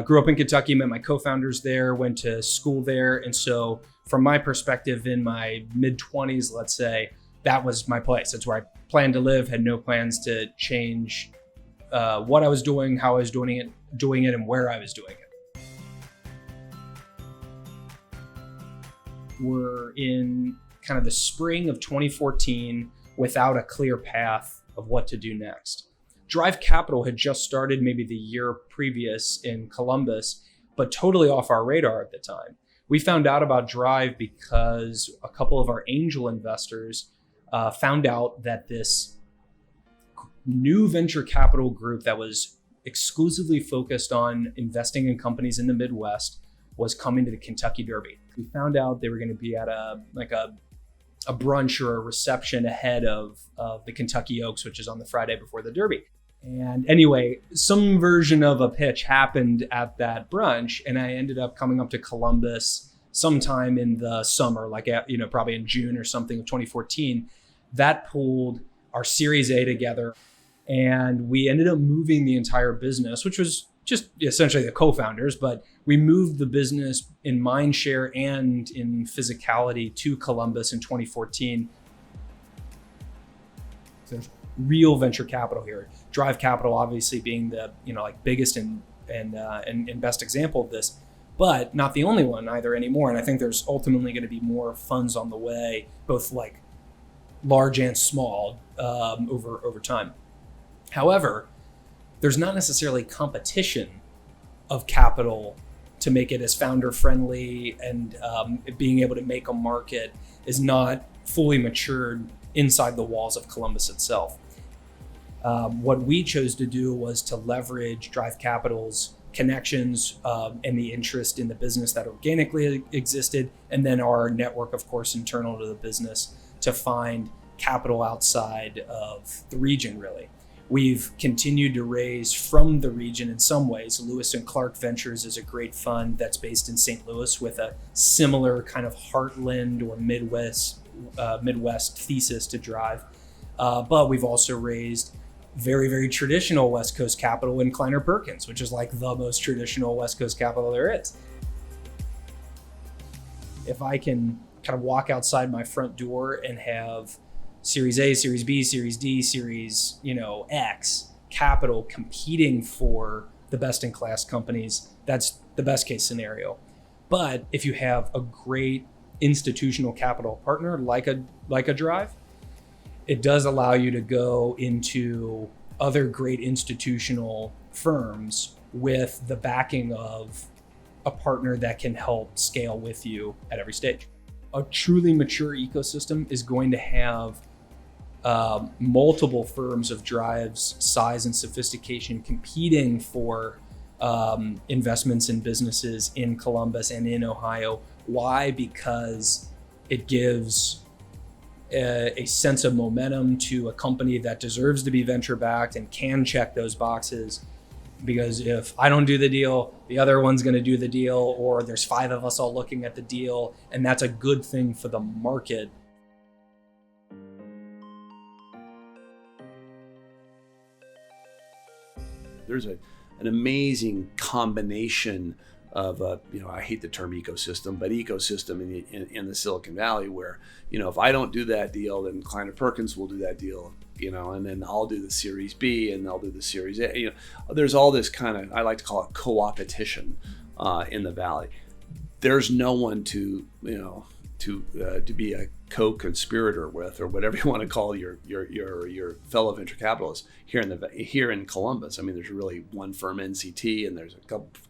grew up in Kentucky, met my co-founders there, went to school there. And so from my perspective in my mid-20s, let's say, that was my place. That's where I planned to live, had no plans to change what I was doing, how I was doing it, and where I was doing it. We're in kind of the spring of 2014 without a clear path of what to do next. Drive Capital had just started maybe the year previous in Columbus, but totally off our radar at the time. We found out about Drive because a couple of our angel investors found out that this new venture capital group that was exclusively focused on investing in companies in the Midwest was coming to the Kentucky Derby. We found out they were going to be at a brunch or a reception ahead of the Kentucky Oaks, which is on the Friday before the Derby. And anyway, some version of a pitch happened at that brunch, and I ended up coming up to Columbus sometime in the summer, probably in June or something of 2014. That pulled our Series A together, and we ended up moving the entire business, which was just essentially the co-founders, but we moved the business in mind share and in physicality to Columbus in 2014. So there's real venture capital here. Drive Capital obviously being the biggest and best example of this, but not the only one either anymore. And I think there's ultimately going to be more funds on the way, both large and small, over time. However, there's not necessarily competition of capital to make it as founder friendly, and being able to make a market is not fully matured inside the walls of Columbus itself. What we chose to do was to leverage Drive Capital's connections and the interest in the business that organically existed, and then our network, of course, internal to the business, to find capital outside of the region, really. We've continued to raise from the region in some ways. Lewis and Clark Ventures is a great fund that's based in St. Louis with a similar kind of heartland or Midwest thesis to Drive. But we've also raised very, very traditional West Coast capital in Kleiner Perkins, which is the most traditional West Coast capital there is. If I can kind of walk outside my front door and have Series A, Series B, Series D, Series X capital competing for the best in class companies, that's the best case scenario. But if you have a great institutional capital partner like a Drive, it does allow you to go into other great institutional firms with the backing of a partner that can help scale with you at every stage. A truly mature ecosystem is going to have multiple firms of Drive's size and sophistication competing for investments in businesses in Columbus and in Ohio. Why? Because it gives a sense of momentum to a company that deserves to be venture backed and can check those boxes. Because if I don't do the deal, the other one's going to do the deal, or there's 5 of us all looking at the deal, and that's a good thing for the market. There's an amazing combination of I hate the term ecosystem, but ecosystem in the Silicon Valley, where if I don't do that deal, then Kleiner Perkins will do that deal, and then I'll do the Series B and they'll do the Series A. There's all this kind of, I like to call it co-opetition in the Valley. There's no one to be a co-conspirator with, or whatever you want to call your fellow venture capitalists here in Columbus. I mean, there's really one firm, NCT, and there's a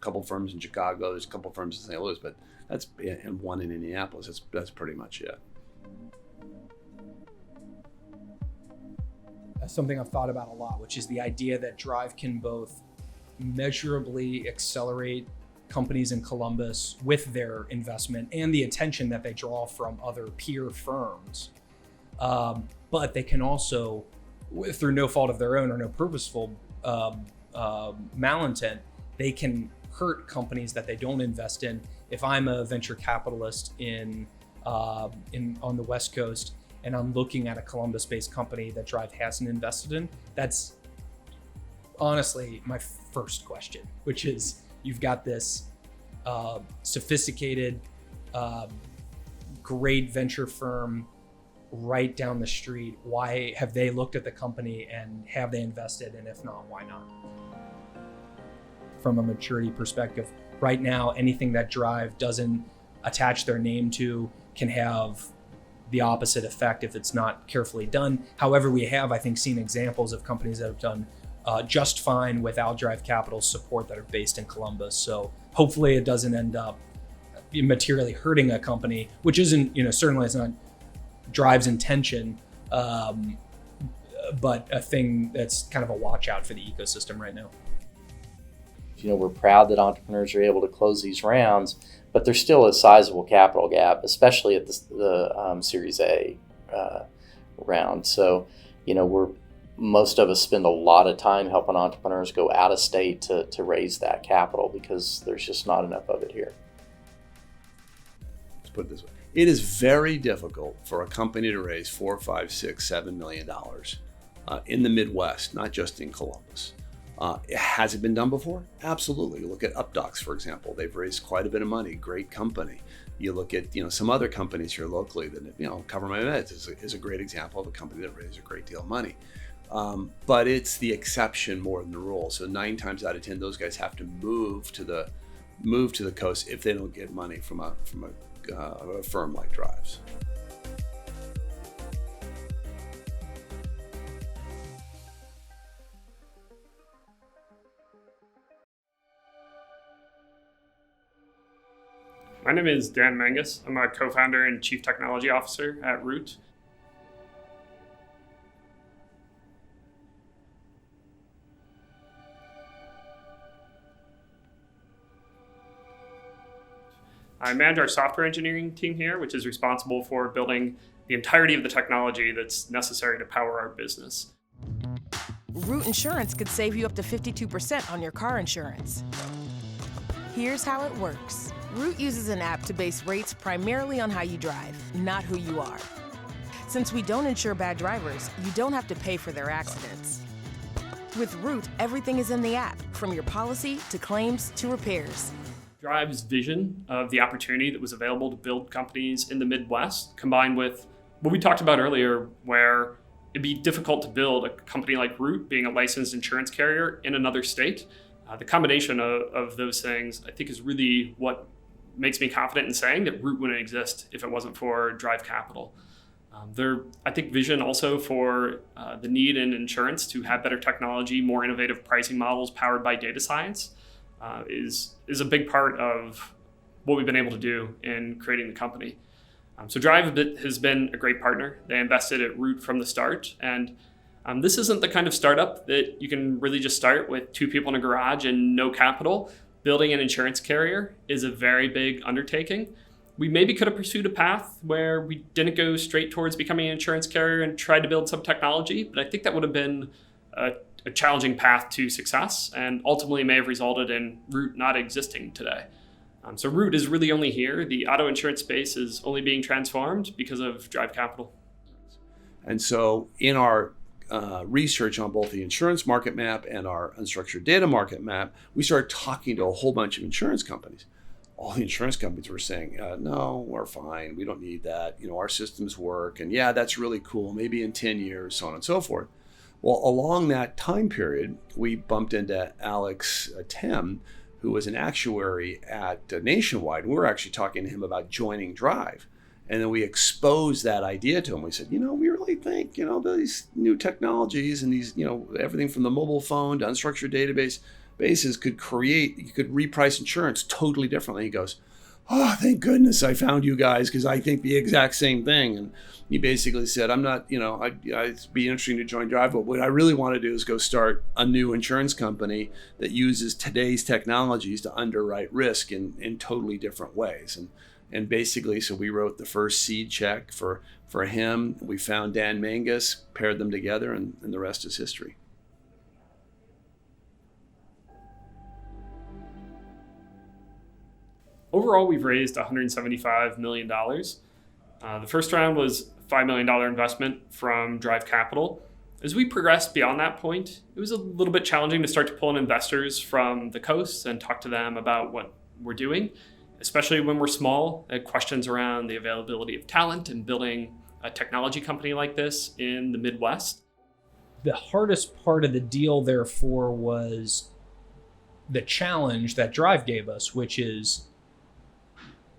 couple firms in Chicago. There's a couple firms in St. Louis, but and one in Indianapolis. That's pretty much it. something I've thought about a lot, which is the idea that Drive can both measurably accelerate companies in Columbus with their investment and the attention that they draw from other peer firms. But they can also, through no fault of their own or no purposeful malintent, they can hurt companies that they don't invest in. If I'm a venture capitalist on the West Coast and I'm looking at a Columbus-based company that Drive hasn't invested in, that's honestly my first question, which is, you've got this sophisticated, great venture firm right down the street. Why have they looked at the company and have they invested? And if not, why not? From a maturity perspective, right now, anything that Drive doesn't attach their name to can have the opposite effect if it's not carefully done. However, we have, I think, seen examples of companies that have done just fine without Drive Capital's support that are based in Columbus. So hopefully it doesn't end up materially hurting a company, which isn't, certainly it's not Drive's intention, but a thing that's kind of a watch out for the ecosystem right now. We're proud that entrepreneurs are able to close these rounds, but there's still a sizable capital gap, especially at the Series A round. So, most of us spend a lot of time helping entrepreneurs go out of state to raise that capital because there's just not enough of it here. Let's put it this way. It is very difficult for a company to raise $4, $5, $6, $7 million in the Midwest, not just in Columbus. Has it been done before? Absolutely. You look at UpDocs, for example. They've raised quite a bit of money. Great company. You look at some other companies here locally that CoverMyMeds is a great example of a company that raised a great deal of money. But it's the exception more than the rule. So 9 times out of 10, those guys have to move to the coast if they don't get money from a firm like Drive's. My name is Dan Mangus. I'm a co-founder and chief technology officer at Root. I manage our software engineering team here, which is responsible for building the entirety of the technology that's necessary to power our business. Root Insurance could save you up to 52% on your car insurance. Here's how it works. Root uses an app to base rates primarily on how you drive, not who you are. Since we don't insure bad drivers, you don't have to pay for their accidents. With Root, everything is in the app, from your policy to claims to repairs. Drive's vision of the opportunity that was available to build companies in the Midwest, combined with what we talked about earlier, where it'd be difficult to build a company like Root, being a licensed insurance carrier in another state. The combination of those things, I think, is really what makes me confident in saying that Root wouldn't exist if it wasn't for Drive Capital. I think vision also for the need in insurance to have better technology, more innovative pricing models powered by data science is a big part of what we've been able to do in creating the company. So Drive has been a great partner. They invested at Root from the start, and this isn't the kind of startup that you can really just start with 2 people in a garage and no capital. Building an insurance carrier is a very big undertaking. We maybe could have pursued a path where we didn't go straight towards becoming an insurance carrier and tried to build some technology, but I think that would have been a challenging path to success and ultimately may have resulted in Root not existing today. So Root is really only here. The auto insurance space is only being transformed because of Drive Capital. And so in our research on both the insurance market map and our unstructured data market map, we started talking to a whole bunch of insurance companies. All the insurance companies were saying, no, we're fine. We don't need that. Our systems work. And yeah, that's really cool. Maybe in 10 years, so on and so forth. Well, along that time period, we bumped into Alex Tem, who was an actuary at Nationwide. We were actually talking to him about joining Drive. And then we exposed that idea to him. We said, we really think, these new technologies and these, everything from the mobile phone to unstructured bases you could reprice insurance totally differently. He goes, oh, thank goodness I found you guys, because I think the exact same thing. And he basically said, I'm not, it'd be interesting to join Drive, but what I really want to do is go start a new insurance company that uses today's technologies to underwrite risk in totally different ways. And basically, so we wrote the first seed check for him. We found Dan Mangus, paired them together, and the rest is history. Overall, we've raised $175 million. The first round was a $5 million investment from Drive Capital. As we progressed beyond that point, it was a little bit challenging to start to pull in investors from the coast and talk to them about what we're doing, especially when we're small. Had questions around the availability of talent and building a technology company like this in the Midwest. The hardest part of the deal, therefore, was the challenge that Drive gave us, which is,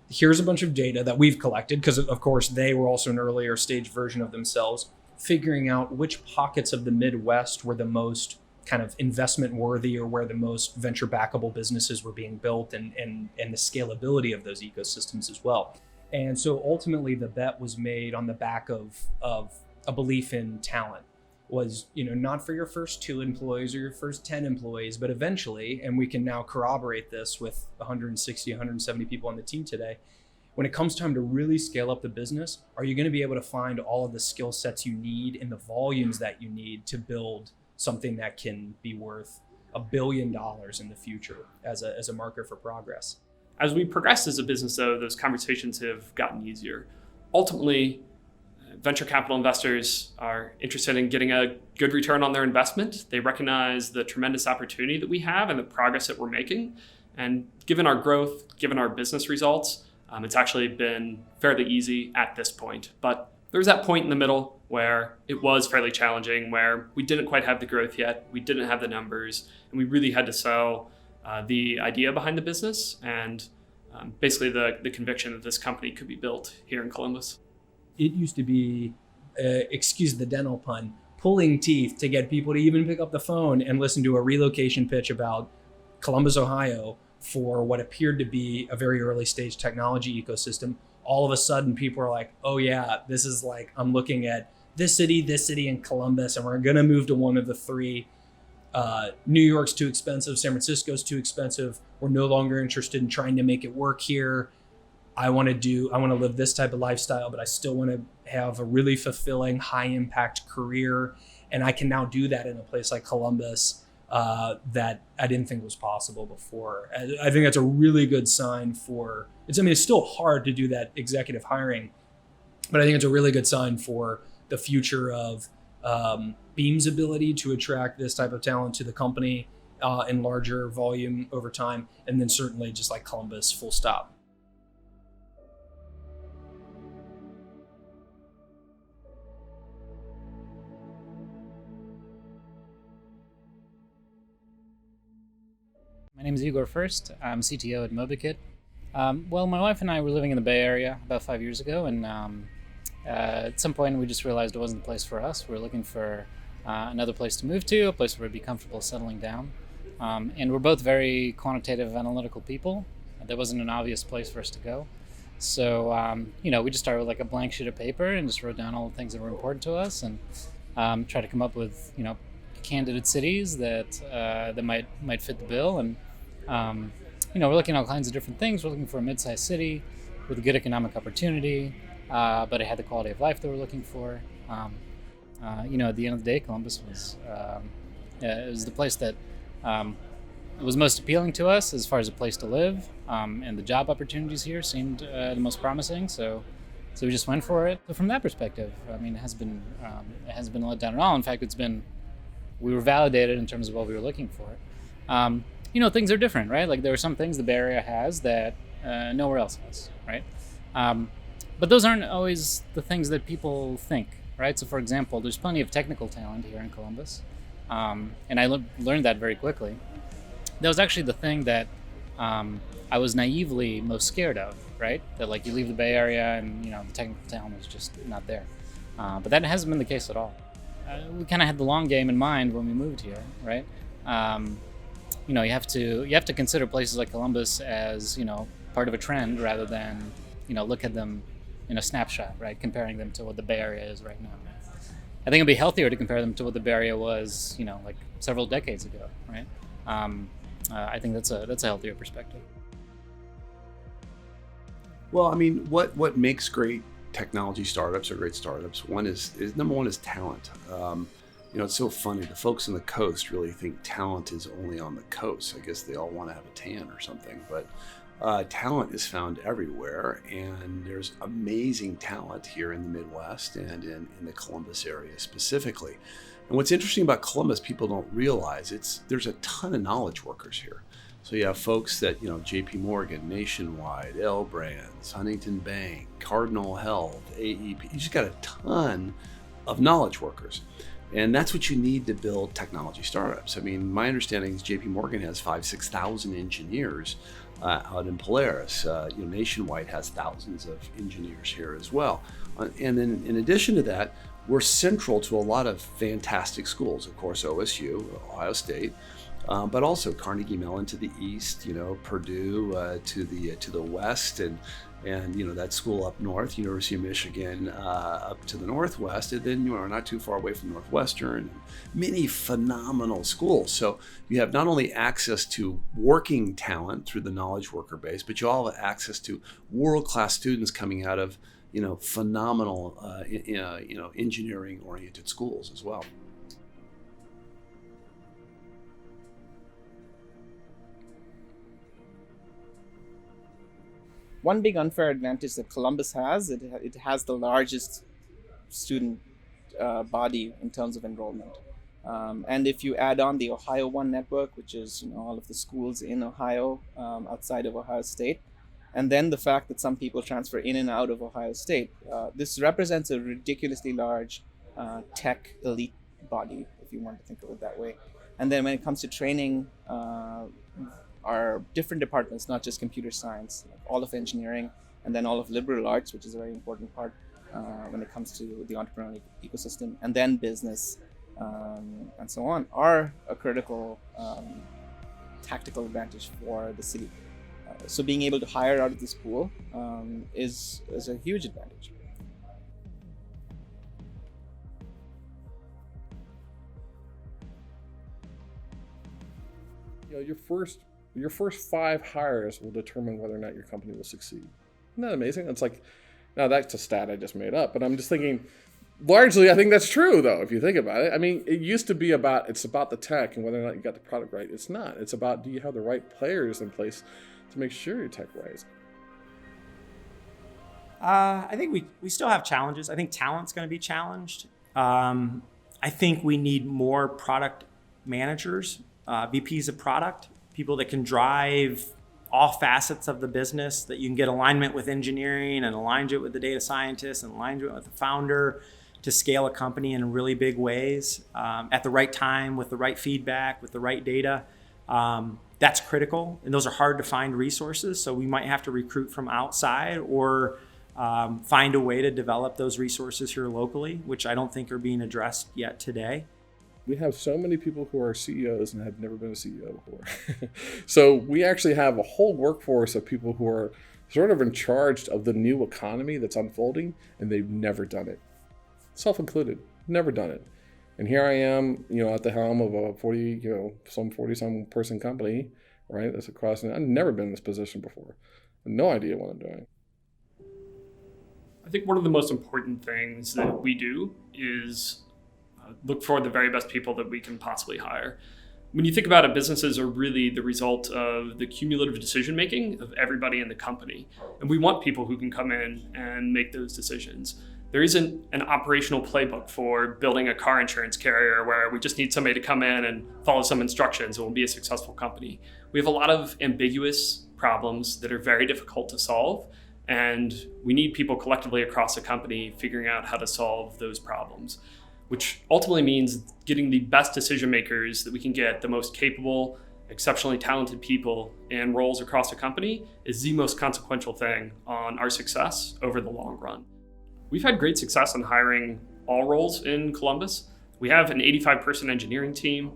here's a bunch of data that we've collected, because of course they were also an earlier stage version of themselves, figuring out which pockets of the Midwest were the most kind of investment worthy, or where the most venture backable businesses were being built, and the scalability of those ecosystems as well. And so ultimately the bet was made on the back of a belief in talent. Was, not for your first 2 employees or your first 10 employees, but eventually, and we can now corroborate this with 160, 170 people on the team today, when it comes time to really scale up the business, are you going to be able to find all of the skill sets you need in the volumes that you need to build something that can be worth $1 billion in the future as a marker for progress? As we progressed as a business, though, those conversations have gotten easier. Ultimately, venture capital investors are interested in getting a good return on their investment. They recognize the tremendous opportunity that we have and the progress that we're making. And given our growth, given our business results, it's actually been fairly easy at this point. But there was that point in the middle where it was fairly challenging, where we didn't quite have the growth yet, we didn't have the numbers, and we really had to sell the idea behind the business and basically the conviction that this company could be built here in Columbus. It used to be, excuse the dental pun, pulling teeth to get people to even pick up the phone and listen to a relocation pitch about Columbus, Ohio, for what appeared to be a very early stage technology ecosystem. All of a sudden, people are like, oh yeah, this is like, I'm looking at this city, and Columbus, and we're going to move to one of the 3. New York's too expensive. San Francisco's too expensive. We're no longer interested in trying to make it work here. I want to live this type of lifestyle, but I still want to have a really fulfilling, high impact career. And I can now do that in a place like Columbus that I didn't think was possible before. I think that's a really good sign for, it's still hard to do that executive hiring, but I think it's a really good sign for the future of Beam's ability to attract this type of talent to the company in larger volume over time. And then certainly just like Columbus, full stop. My name is Igor First. I'm CTO at MobiKit. Well, my wife and I were living in the Bay Area about 5 years ago, and at some point we just realized it wasn't the place for us. We were looking for another place to move to, a place where we'd be comfortable settling down. And we're both very quantitative, analytical people. There wasn't an obvious place for us to go. So, we just started with like a blank sheet of paper and just wrote down all the things that were important to us, and tried to come up with, candidate cities that might fit the bill. And we're looking at all kinds of different things. We're looking for a mid-sized city with a good economic opportunity, but it had the quality of life that we're looking for. At the end of the day, Columbus was it was the place that was most appealing to us as far as a place to live, and the job opportunities here seemed the most promising. So we just went for it. But from that perspective, it hasn't been a letdown at all. In fact, we were validated in terms of what we were looking for. Things are different, right? Like there are some things the Bay Area has that nowhere else has, right? But those aren't always the things that people think, right? So for example, there's plenty of technical talent here in Columbus. And I learned that very quickly. That was actually the thing that I was naively most scared of, right? That like you leave the Bay Area and the technical talent is just not there. But that hasn't been the case at all. We kind of had the long game in mind when we moved here, right? You have to consider places like Columbus as part of a trend rather than, look at them in a snapshot, right? Comparing them to what the Bay Area is right now. I think it'd be healthier to compare them to what the Bay Area was, like several decades ago, right? I think that's a healthier perspective. Well, I mean, what makes great technology startups or great startups? Number one is talent. It's so funny. The folks on the coast really think talent is only on the coast. I guess they all want to have a tan or something, but talent is found everywhere, and there's amazing talent here in the Midwest and in the Columbus area specifically. And what's interesting about Columbus, people don't realize there's a ton of knowledge workers here. So you have folks that, JP Morgan, Nationwide, L Brands, Huntington Bank, Cardinal Health, AEP. You just got a ton of knowledge workers. And that's what you need to build technology startups. I mean, my understanding is JP Morgan has 6,000 engineers out in Polaris. Nationwide has thousands of engineers here as well. And then in addition to that, we're central to a lot of fantastic schools. Of course, OSU, Ohio State, but also Carnegie Mellon to the east, Purdue to the west, and that school up north, University of Michigan up to the northwest, and then not too far away from Northwestern. Many phenomenal schools. So you have not only access to working talent through the knowledge worker base, but you all have access to world-class students coming out of phenomenal engineering-oriented schools as well. One big unfair advantage that Columbus has, it has the largest student body in terms of enrollment. And if you add on the Ohio One network, which is all of the schools in Ohio outside of Ohio State, and then the fact that some people transfer in and out of Ohio State, this represents a ridiculously large tech elite body, if you want to think of it that way. And then when it comes to training, our different departments, not just computer science, all of engineering, and then all of liberal arts, which is a very important part when it comes to the entrepreneurial ecosystem, and then business, and so on, are a critical tactical advantage for the city. So being able to hire out of this pool is a huge advantage. Your first 5 hires will determine whether or not your company will succeed. Isn't that amazing? It's like, now that's a stat I just made up, but I'm just thinking, largely I think that's true though, if you think about it. I mean, it used to be it's about the tech and whether or not you got the product right. It's not. It's about, do you have the right players in place to make sure your tech right? I think we still have challenges. I think talent's going to be challenged. I think we need more product managers, VPs of product, people that can drive all facets of the business, that you can get alignment with engineering and alignment with the data scientists and alignment with the founder to scale a company in really big ways at the right time, with the right feedback, with the right data. That's critical, and those are hard to find resources. So we might have to recruit from outside or find a way to develop those resources here locally, which I don't think are being addressed yet today. We have so many people who are CEOs and have never been a CEO before. So we actually have a whole workforce of people who are sort of in charge of the new economy that's unfolding, and they've never done it. Self-included, never done it. And here I am, at the helm of a 40-some person company, right? That's across, and I've never been in this position before. No idea what I'm doing. I think one of the most important things that we do is look for the very best people that we can possibly hire. When you think about it, businesses are really the result of the cumulative decision-making of everybody in the company. And we want people who can come in and make those decisions. There isn't an operational playbook for building a car insurance carrier where we just need somebody to come in and follow some instructions and we'll be a successful company. We have a lot of ambiguous problems that are very difficult to solve, and we need people collectively across the company figuring out how to solve those problems, which ultimately means getting the best decision makers that we can get, the most capable, exceptionally talented people in roles across the company, is the most consequential thing on our success over the long run. We've had great success in hiring all roles in Columbus. We have an 85-person engineering team,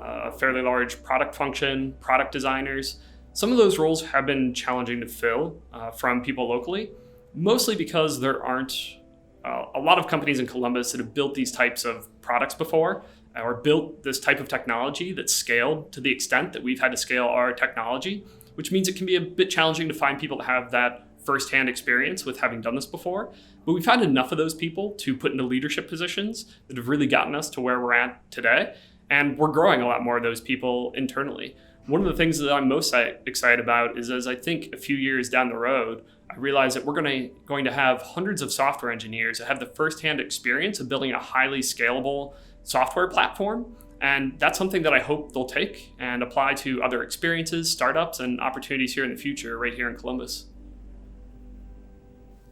a fairly large product function, product designers, Some of those roles have been challenging to fill from people locally, mostly because there aren't a lot of companies in Columbus that have built these types of products before, or built this type of technology that's scaled to the extent that we've had to scale our technology, which means it can be a bit challenging to find people that have that firsthand experience with having done this before. But we've had enough of those people to put into leadership positions that have really gotten us to where we're at today. And we're growing a lot more of those people internally. One of the things that I'm most excited about is, as I think a few years down the road, I realize that we're going to have hundreds of software engineers that have the firsthand experience of building a highly scalable software platform. And that's something that I hope they'll take and apply to other experiences, startups, and opportunities here in the future right here in Columbus.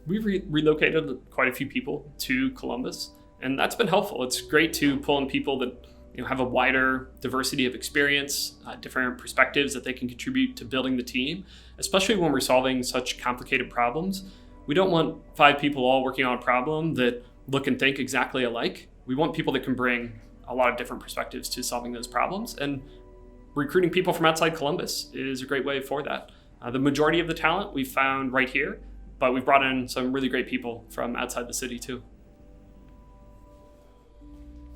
We've relocated quite a few people to Columbus, and that's been helpful. It's great to pull in people that have a wider diversity of experience, different perspectives that they can contribute to building the team, especially when we're solving such complicated problems. We don't want 5 people all working on a problem that look and think exactly alike. We want people that can bring a lot of different perspectives to solving those problems, and recruiting people from outside Columbus is a great way for that. The majority of the talent we've found right here, but we've brought in some really great people from outside the city too.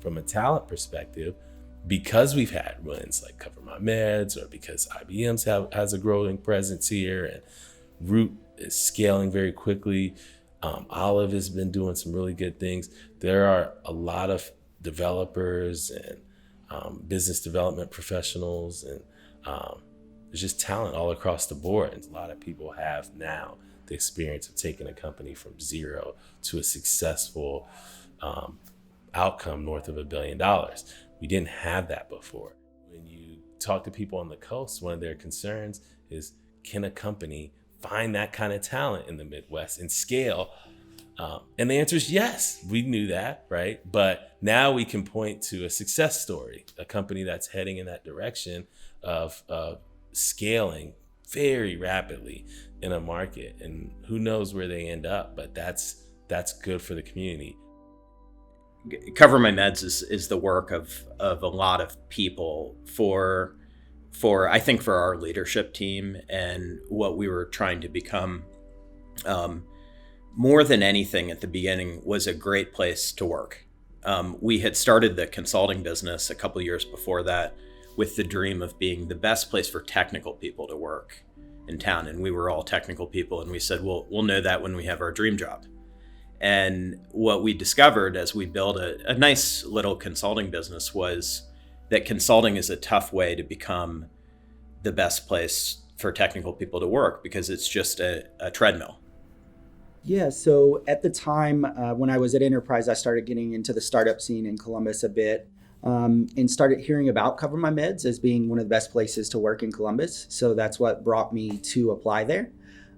From a talent perspective, because we've had wins like CoverMyMeds, or because IBM has a growing presence here, and Root is scaling very quickly, Olive has been doing some really good things. There are a lot of developers and business development professionals, and there's just talent all across the board. And a lot of people have now the experience of taking a company from zero to a successful outcome north of $1 billion. We didn't have that before. When you talk to people on the coast, one of their concerns is, can a company find that kind of talent in the Midwest and scale? And the answer is yes, we knew that, right? But now we can point to a success story, a company that's heading in that direction of scaling very rapidly in a market, and who knows where they end up, but that's good for the community. CoverMyMeds is the work of a lot of people for I think for our leadership team and what we were trying to become. More than anything at the beginning was a great place to work. We had started the consulting business a couple years before that with the dream of being the best place for technical people to work in town. And we were all technical people, and we said, well, we'll know that when we have our dream job. And what we discovered as we built a nice little consulting business was that consulting is a tough way to become the best place for technical people to work, because it's just a treadmill. Yeah, so at the time when I was at Enterprise, I started getting into the startup scene in Columbus a bit, and started hearing about CoverMyMeds as being one of the best places to work in Columbus. So that's what brought me to apply there.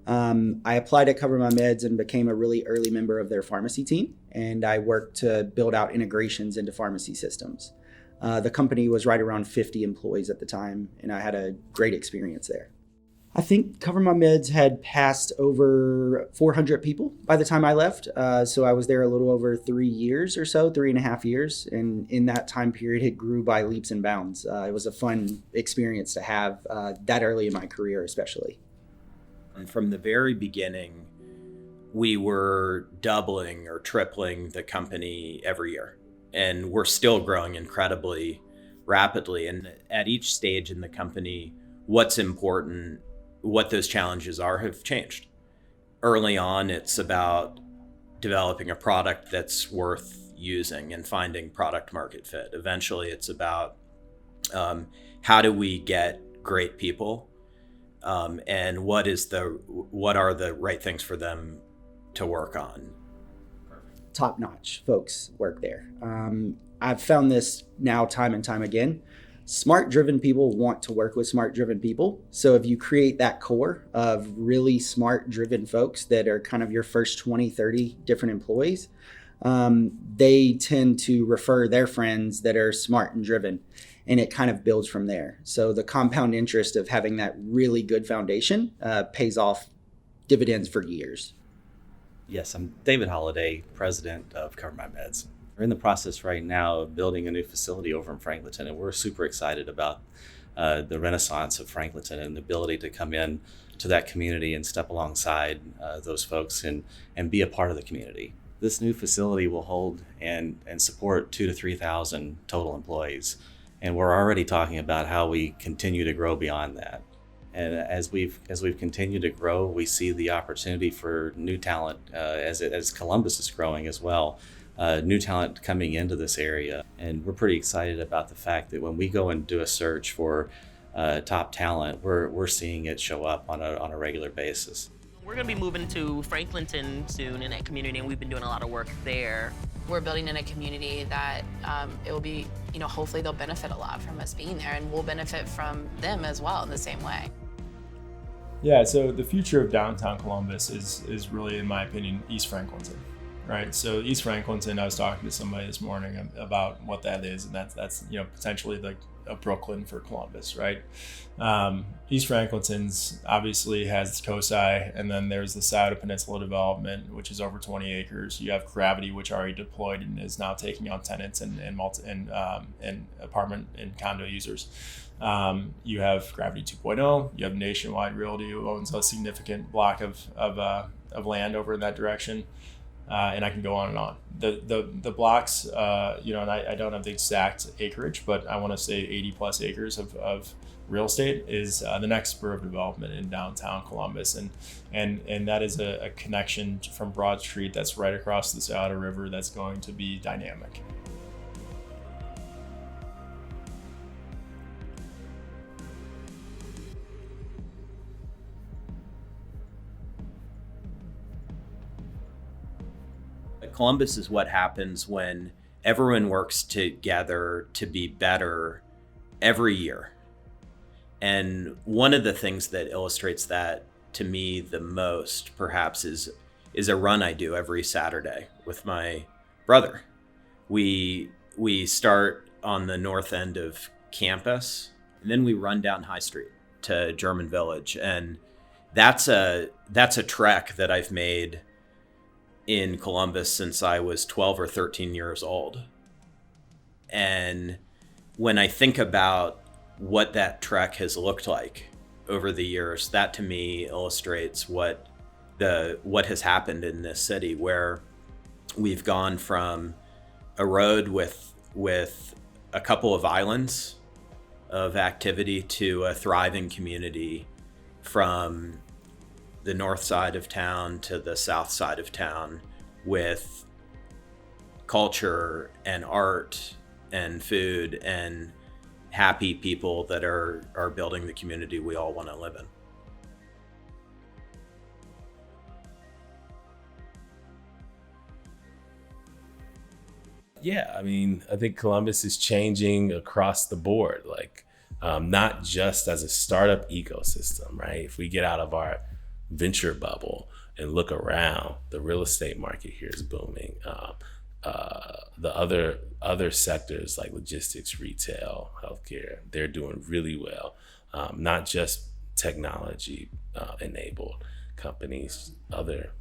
I applied at CoverMyMeds and became a really early member of their pharmacy team, and I worked to build out integrations into pharmacy systems. The company was right around 50 employees at the time, and I had a great experience there. I think CoverMyMeds had passed over 400 people by the time I left. So I was there a little over 3 years or so, 3.5 years. And in that time period, it grew by leaps and bounds. It was a fun experience to have that early in my career, especially. And from the very beginning, we were doubling or tripling the company every year. And we're still growing incredibly rapidly. And at each stage in the company, what's important, what those challenges are, have changed. Early on, it's about developing a product that's worth using and finding product market fit. Eventually, it's about how do we get great people, and what are the right things for them to work on. Top-notch folks work there. I've found this now time and time again. Smart-driven people want to work with smart-driven people. So if you create that core of really smart-driven folks that are kind of your first 20, 30 different employees, they tend to refer their friends that are smart and driven, and it kind of builds from there. So the compound interest of having that really good foundation pays off dividends for years. Yes, I'm David Holliday, president of CoverMyMeds. We're in the process right now of building a new facility over in Franklinton, and we're super excited about the renaissance of Franklinton and the ability to come in to that community and step alongside those folks and be a part of the community. This new facility will hold and support 2,000 to 3,000 total employees. And we're already talking about how we continue to grow beyond that. And as we've continued to grow, we see the opportunity for new talent as Columbus is growing as well. New talent coming into this area, and we're pretty excited about the fact that when we go and do a search for top talent, we're seeing it show up on a regular basis. We're going to be moving to Franklinton soon in that community, and we've been doing a lot of work there. We're building in a community that it will be, hopefully they'll benefit a lot from us being there, and we'll benefit from them as well in the same way. Yeah, so the future of downtown Columbus is really, in my opinion, East Franklinton, right? So East Franklinton, I was talking to somebody this morning about what that is, and that's potentially like a Brooklyn for Columbus, right? East Franklinton's obviously has COSI, and then there's the Scioto Peninsula development, which is over 20 acres. You have Gravity, which already deployed and is now taking on tenants and apartment and condo users. You have Gravity 2.0. You have Nationwide Realty, who owns a significant block of land over in that direction. And I can go on and on. The blocks, and I don't have the exact acreage, but I want to say 80 plus acres of real estate is the next spur of development in downtown Columbus, and that is a connection from Broad Street that's right across the Scioto River that's going to be dynamic. Columbus is what happens when everyone works together to be better every year. And one of the things that illustrates that to me the most, perhaps, is a run I do every Saturday with my brother. We start on the north end of campus, and then we run down High Street to German Village. And that's a trek that I've made in Columbus since I was 12 or 13 years old. And when I think about what that trek has looked like over the years, that to me illustrates what has happened in this city, where we've gone from a road with a couple of islands of activity to a thriving community, from the north side of town to the south side of town, with culture and art and food and happy people that are building the community we all want to live in. Yeah, I think Columbus is changing across the board, not just as a startup otosystem, right? If we get out of our venture bubble and look around, the real estate market here is booming. The other sectors like logistics, retail, healthcare, they're doing really well. Not just technology enabled companies, other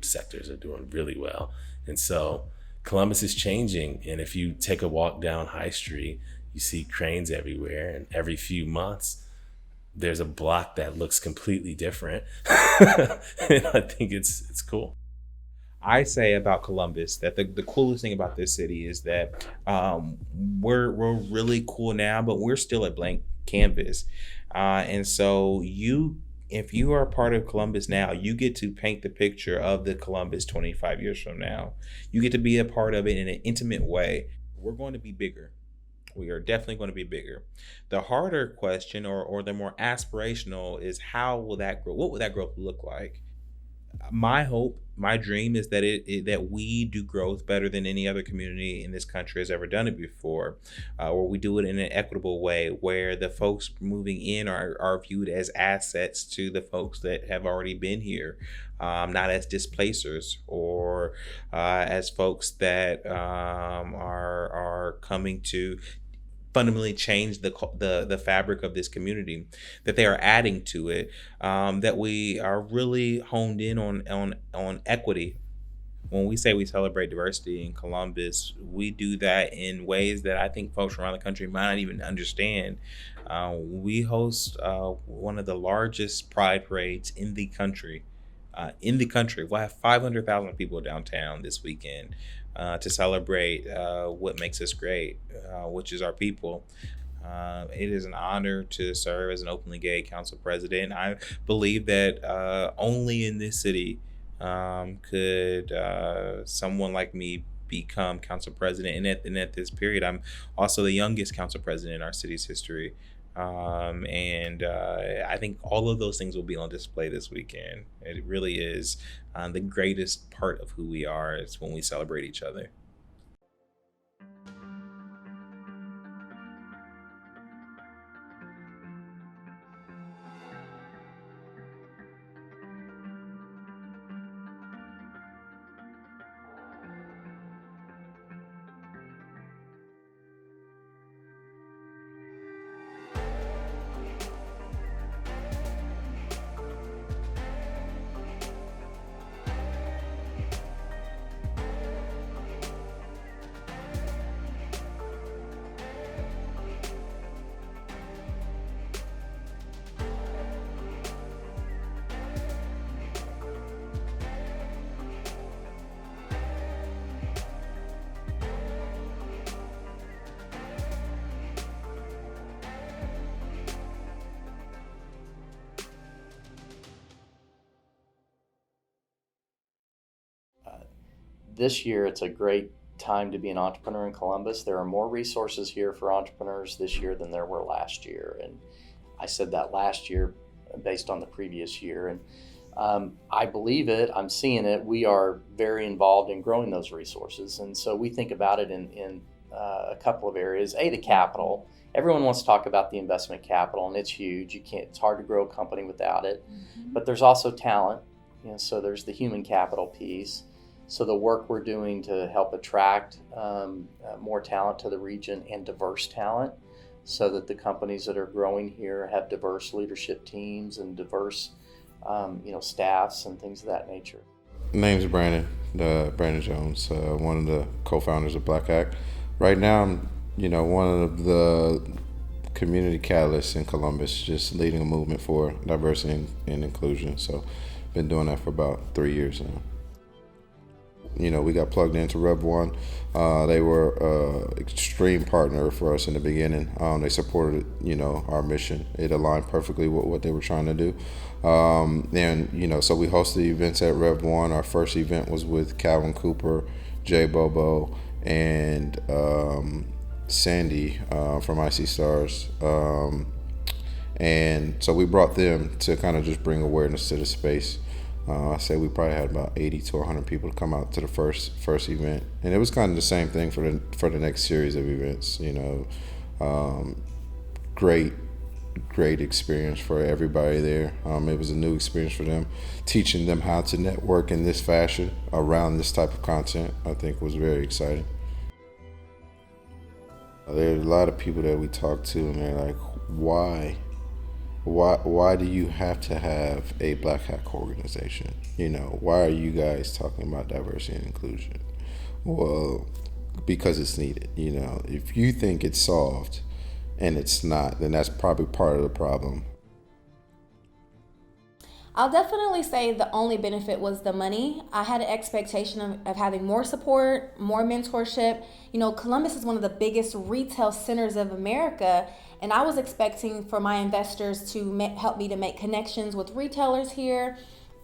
sectors are doing really well. And so Columbus is changing. And if you take a walk down High Street, you see cranes everywhere, and every few months there's a block that looks completely different. And I think it's cool. I say about Columbus that the coolest thing about this city is that we're really cool now, but we're still a blank canvas. And so if you are a part of Columbus now, you get to paint the picture of the Columbus 25 years from now. You get to be a part of it in an intimate way. We're going to be bigger. We are definitely going to be bigger. The harder question, or the more aspirational, is how will that grow? What will that growth look like? My hope, my dream is that that we do growth better than any other community in this country has ever done it before, or we do it in an equitable way where the folks moving in are viewed as assets to the folks that have already been here, not as displacers or as folks that are coming to fundamentally change the fabric of this community, that they are adding to it, that we are really honed in on equity when we say we celebrate diversity in Columbus, we do that in ways that I think folks around the country might not even understand. We host one of the largest pride parades in the country. We'll have 500,000 people downtown this weekend to celebrate what makes us great, which is our people. It is an honor to serve as an openly gay council president. I believe that only in this city could someone like me become council president. And at this period, I'm also the youngest council president in our city's history. I think all of those things will be on display this weekend. It really is the greatest part of who we are is when we celebrate each other. This year, it's a great time to be an entrepreneur in Columbus. There are more resources here for entrepreneurs this year than there were last year. And I said that last year based on the previous year. And I believe it, I'm seeing it. We are very involved in growing those resources. And so we think about it in a couple of areas. The capital. Everyone wants to talk about the investment capital, and it's huge. It's hard to grow a company without it. But there's also talent. So there's the human capital piece. So the work we're doing to help attract more talent to the region and diverse talent so that the companies that are growing here have diverse leadership teams and diverse staffs and things of that nature. Name's Brandon Jones, one of the co-founders of Black Act. Right now, I'm one of the community catalysts in Columbus, just leading a movement for diversity and inclusion. So been doing that for about 3 years now. We got plugged into Rev1. They were an extreme partner for us in the beginning. They supported, our mission. It aligned perfectly with what they were trying to do. So we hosted events at Rev1. Our first event was with Calvin Cooper, Jay Bobo, and Sandy from IC Stars. And so we brought them to kind of just bring awareness to the space. I say we probably had about 80 to 100 people to come out to the first event, and it was kind of the same thing for the next series of events. Great experience for everybody there. It was a new experience for them. Teaching them how to network in this fashion around this type of content, I think, was very exciting. There are a lot of people that we talk to, and they're like, why do you have to have a Black Hack organization? Why are you guys talking about diversity and inclusion? Well, because it's needed. If you think it's solved and it's not, then that's probably part of the problem. I'll definitely say the only benefit was the money. I had an expectation of having more support, more mentorship. Columbus is one of the biggest retail centers of America, and I was expecting for my investors to help me to make connections with retailers here.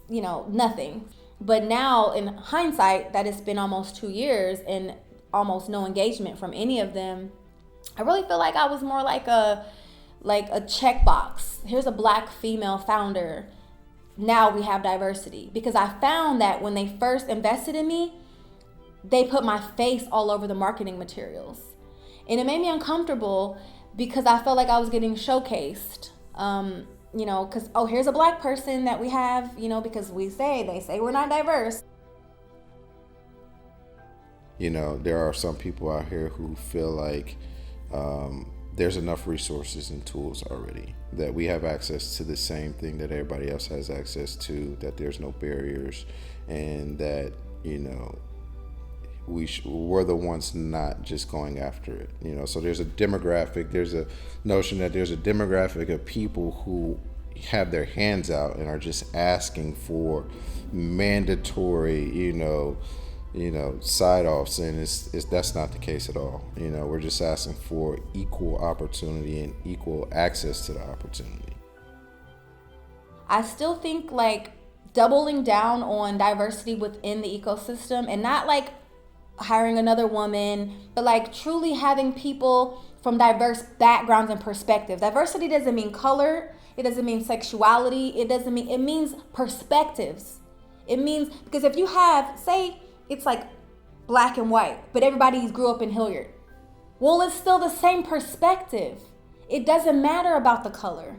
Nothing. But now, in hindsight, that it's been almost 2 years and almost no engagement from any of them, I really feel like I was more like a checkbox. Here's a Black female founder. Now we have diversity. Because I found that when they first invested in me, they put my face all over the marketing materials. And it made me uncomfortable because I felt like I was getting showcased. Because, here's a Black person that we have, because they say we're not diverse. There are some people out here who feel like there's enough resources and tools already, that we have access to the same thing that everybody else has access to, that there's no barriers, and that we're the ones not just going after it. So there's a demographic, there's a notion that there's a demographic of people who have their hands out and are just asking for mandatory, side offs, and that's not the case at all. We're just asking for equal opportunity and equal access to the opportunity. I still think like doubling down on diversity within the ecosystem, and not like hiring another woman, but like truly having people from diverse backgrounds and perspectives. Diversity doesn't mean color, it doesn't mean sexuality, it means perspectives. It means, because if you have, say it's like black and white, but everybody grew up in Hilliard, well, it's still the same perspective. It doesn't matter about the color.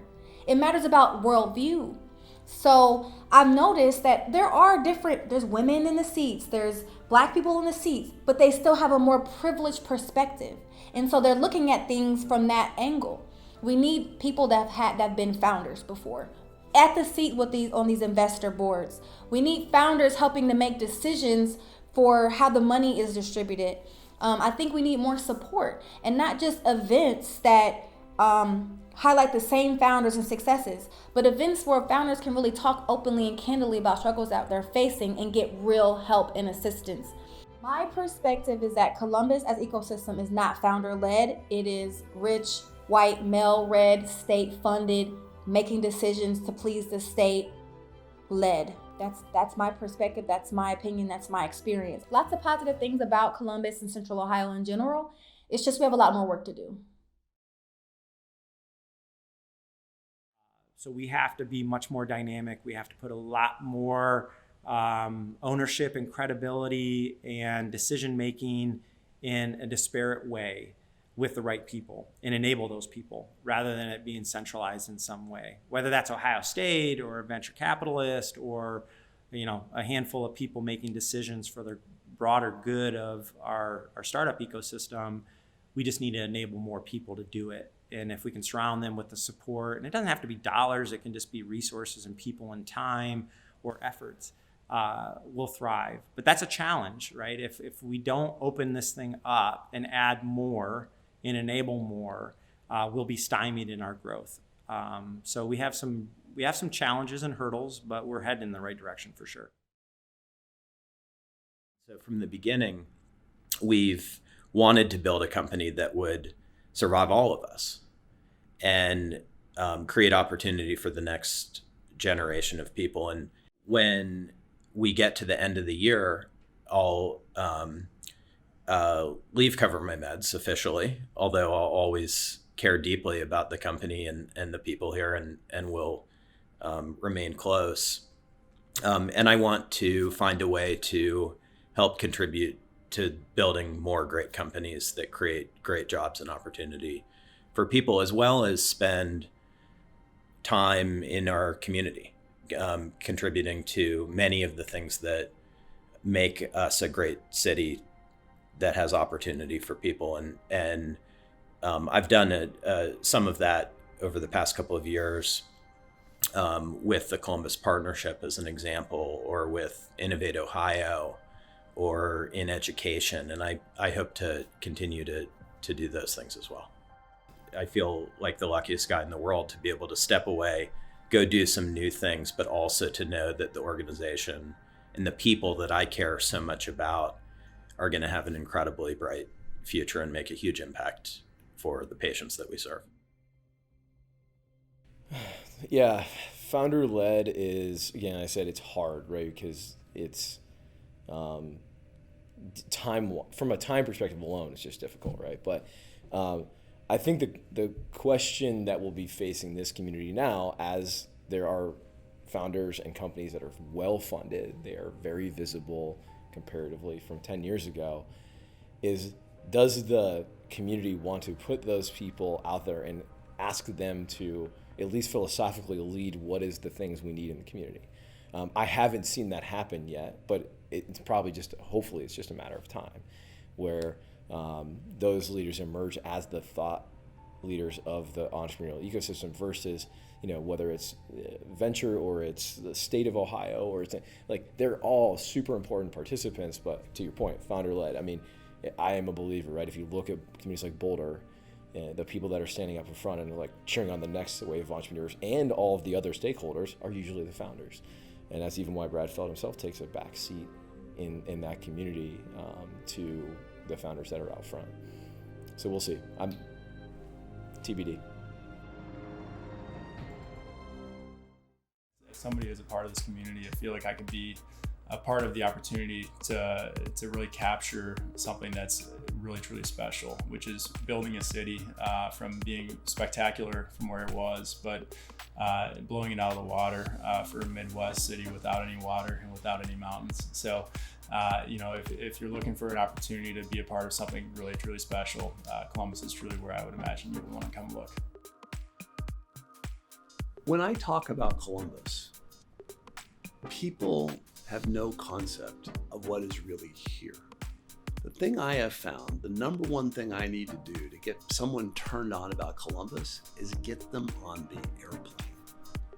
It matters about worldview. So I've noticed that there's women in the seats, there's black people in the seats, but they still have a more privileged perspective. And so they're looking at things from that angle. We need people that have been founders before, at the seat on these investor boards. We need founders helping to make decisions for how the money is distributed. I think we need more support, and not just events that highlight the same founders and successes, but events where founders can really talk openly and candidly about struggles that they're facing and get real help and assistance. My perspective is that Columbus as ecosystem is not founder-led. It is rich, white, male-led, state-funded, making decisions to please the state led. That's my perspective, that's my opinion, that's my experience. Lots of positive things about Columbus and Central Ohio in general. It's just we have a lot more work to do. So we have to be much more dynamic. We have to put a lot more ownership and credibility and decision-making in a disparate way with the right people and enable those people rather than it being centralized in some way, whether that's Ohio State or a venture capitalist or a handful of people making decisions for the broader good of our startup ecosystem. We just need to enable more people to do it. And if we can surround them with the support, and it doesn't have to be dollars, it can just be resources and people and time or efforts, we'll thrive. But that's a challenge, right? If we don't open this thing up and add more and enable more, we'll be stymied in our growth. So we have some challenges and hurdles, but we're heading in the right direction for sure. So from the beginning, we've wanted to build a company that would survive all of us and create opportunity for the next generation of people. And when we get to the end of the year, I'll leave CoverMyMeds officially, although I'll always care deeply about the company and the people here and will remain close. And I want to find a way to help contribute to building more great companies that create great jobs and opportunity for people, as well as spend time in our community, contributing to many of the things that make us a great city that has opportunity for people. And I've done some of that over the past couple of years with the Columbus Partnership as an example, or with Innovate Ohio, or in education. And I hope to continue to do those things as well. I feel like the luckiest guy in the world to be able to step away, go do some new things, but also to know that the organization and the people that I care so much about are going to have an incredibly bright future and make a huge impact for the patients that we serve. Yeah, founder-led is, again, I said it's hard, right? Because it's time, from a time perspective alone, it's just difficult, right? But I think the question that we'll be facing this community now, as there are founders and companies that are well-funded, they are very visible comparatively from 10 years ago, is does the community want to put those people out there and ask them to at least philosophically lead what is the things we need in the community? I haven't seen that happen yet, but it's probably hopefully it's just a matter of time where those leaders emerge as the thought leaders of the entrepreneurial ecosystem versus whether it's venture or it's the state of Ohio, or it's like, they're all super important participants. But to your point, founder led. I mean, I am a believer, right? If you look at communities like Boulder, the people that are standing up in front and like cheering on the next wave of entrepreneurs and all of the other stakeholders are usually the founders. And that's even why Brad Feld himself takes a back seat in that community to the founders that are out front. So we'll see. I'm TBD. As somebody who's a part of this community, I feel like I could be a part of the opportunity to really capture something that's really truly special, which is building a city from being spectacular from where it was, but blowing it out of the water for a Midwest city without any water and without any mountains. So, if you're looking for an opportunity to be a part of something really truly special, Columbus is truly where I would imagine you would want to come look. When I talk about Columbus, people have no concept of what is really here. The thing I have found, the number one thing I need to do to get someone turned on about Columbus is get them on the airplane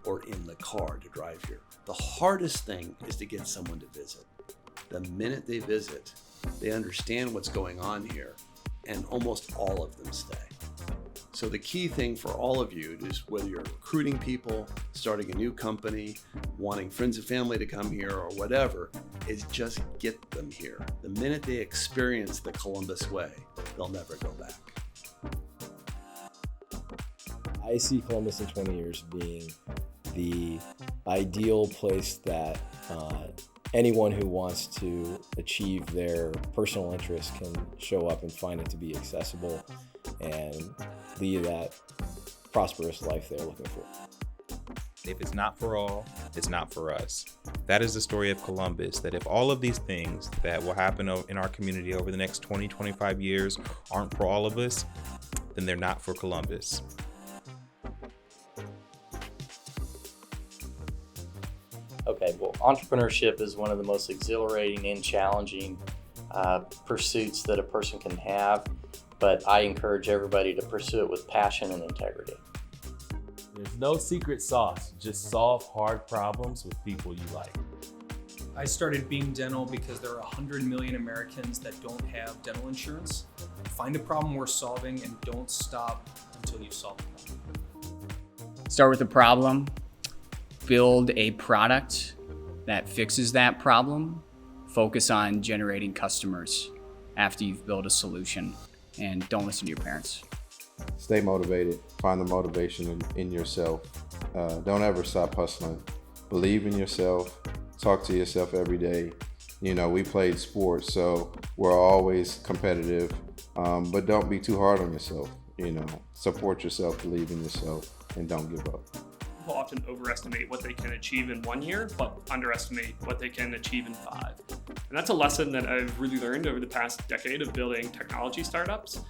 or in the car to drive here. The hardest thing is to get someone to visit. The minute they visit, they understand what's going on here, and almost all of them stay. So the key thing for all of you is, whether you're recruiting people, starting a new company, wanting friends and family to come here or whatever, is just get them here. The minute they experience the Columbus way, they'll never go back. I see Columbus in 20 years being the ideal place that anyone who wants to achieve their personal interests can show up and find it to be accessible and lead that prosperous life they're looking for. If it's not for all, it's not for us. That is the story of Columbus, that if all of these things that will happen in our community over the next 20, 25 years aren't for all of us, then they're not for Columbus. Okay, well, entrepreneurship is one of the most exhilarating and challenging pursuits that a person can have, but I encourage everybody to pursue it with passion and integrity. There's no secret sauce. Just solve hard problems with people you like. I started Beam Dental because there are 100 million Americans that don't have dental insurance. Find a problem worth solving and don't stop until you solve the problem. Start with a problem, build a product that fixes that problem, focus on generating customers after you've built a solution, and don't listen to your parents. Stay motivated. Find the motivation in yourself. Don't ever stop hustling. Believe in yourself. Talk to yourself every day. We played sports, so we're always competitive, but don't be too hard on yourself. Support yourself, believe in yourself, and don't give up. People often overestimate what they can achieve in 1 year, but underestimate what they can achieve in 5. And that's a lesson that I've really learned over the past decade of building technology startups.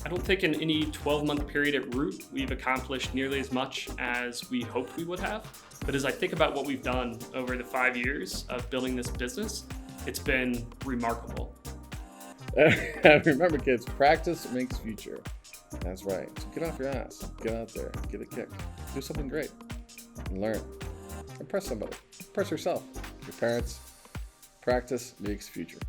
I don't think in any 12-month period at Root, we've accomplished nearly as much as we hoped we would have. But as I think about what we've done over the 5 years of building this business, it's been remarkable. Remember, kids, practice makes future. That's right. So get off your ass. Get out there. Get a kick. Do something great. And learn. Impress somebody. Impress yourself. Your parents. Practice makes future.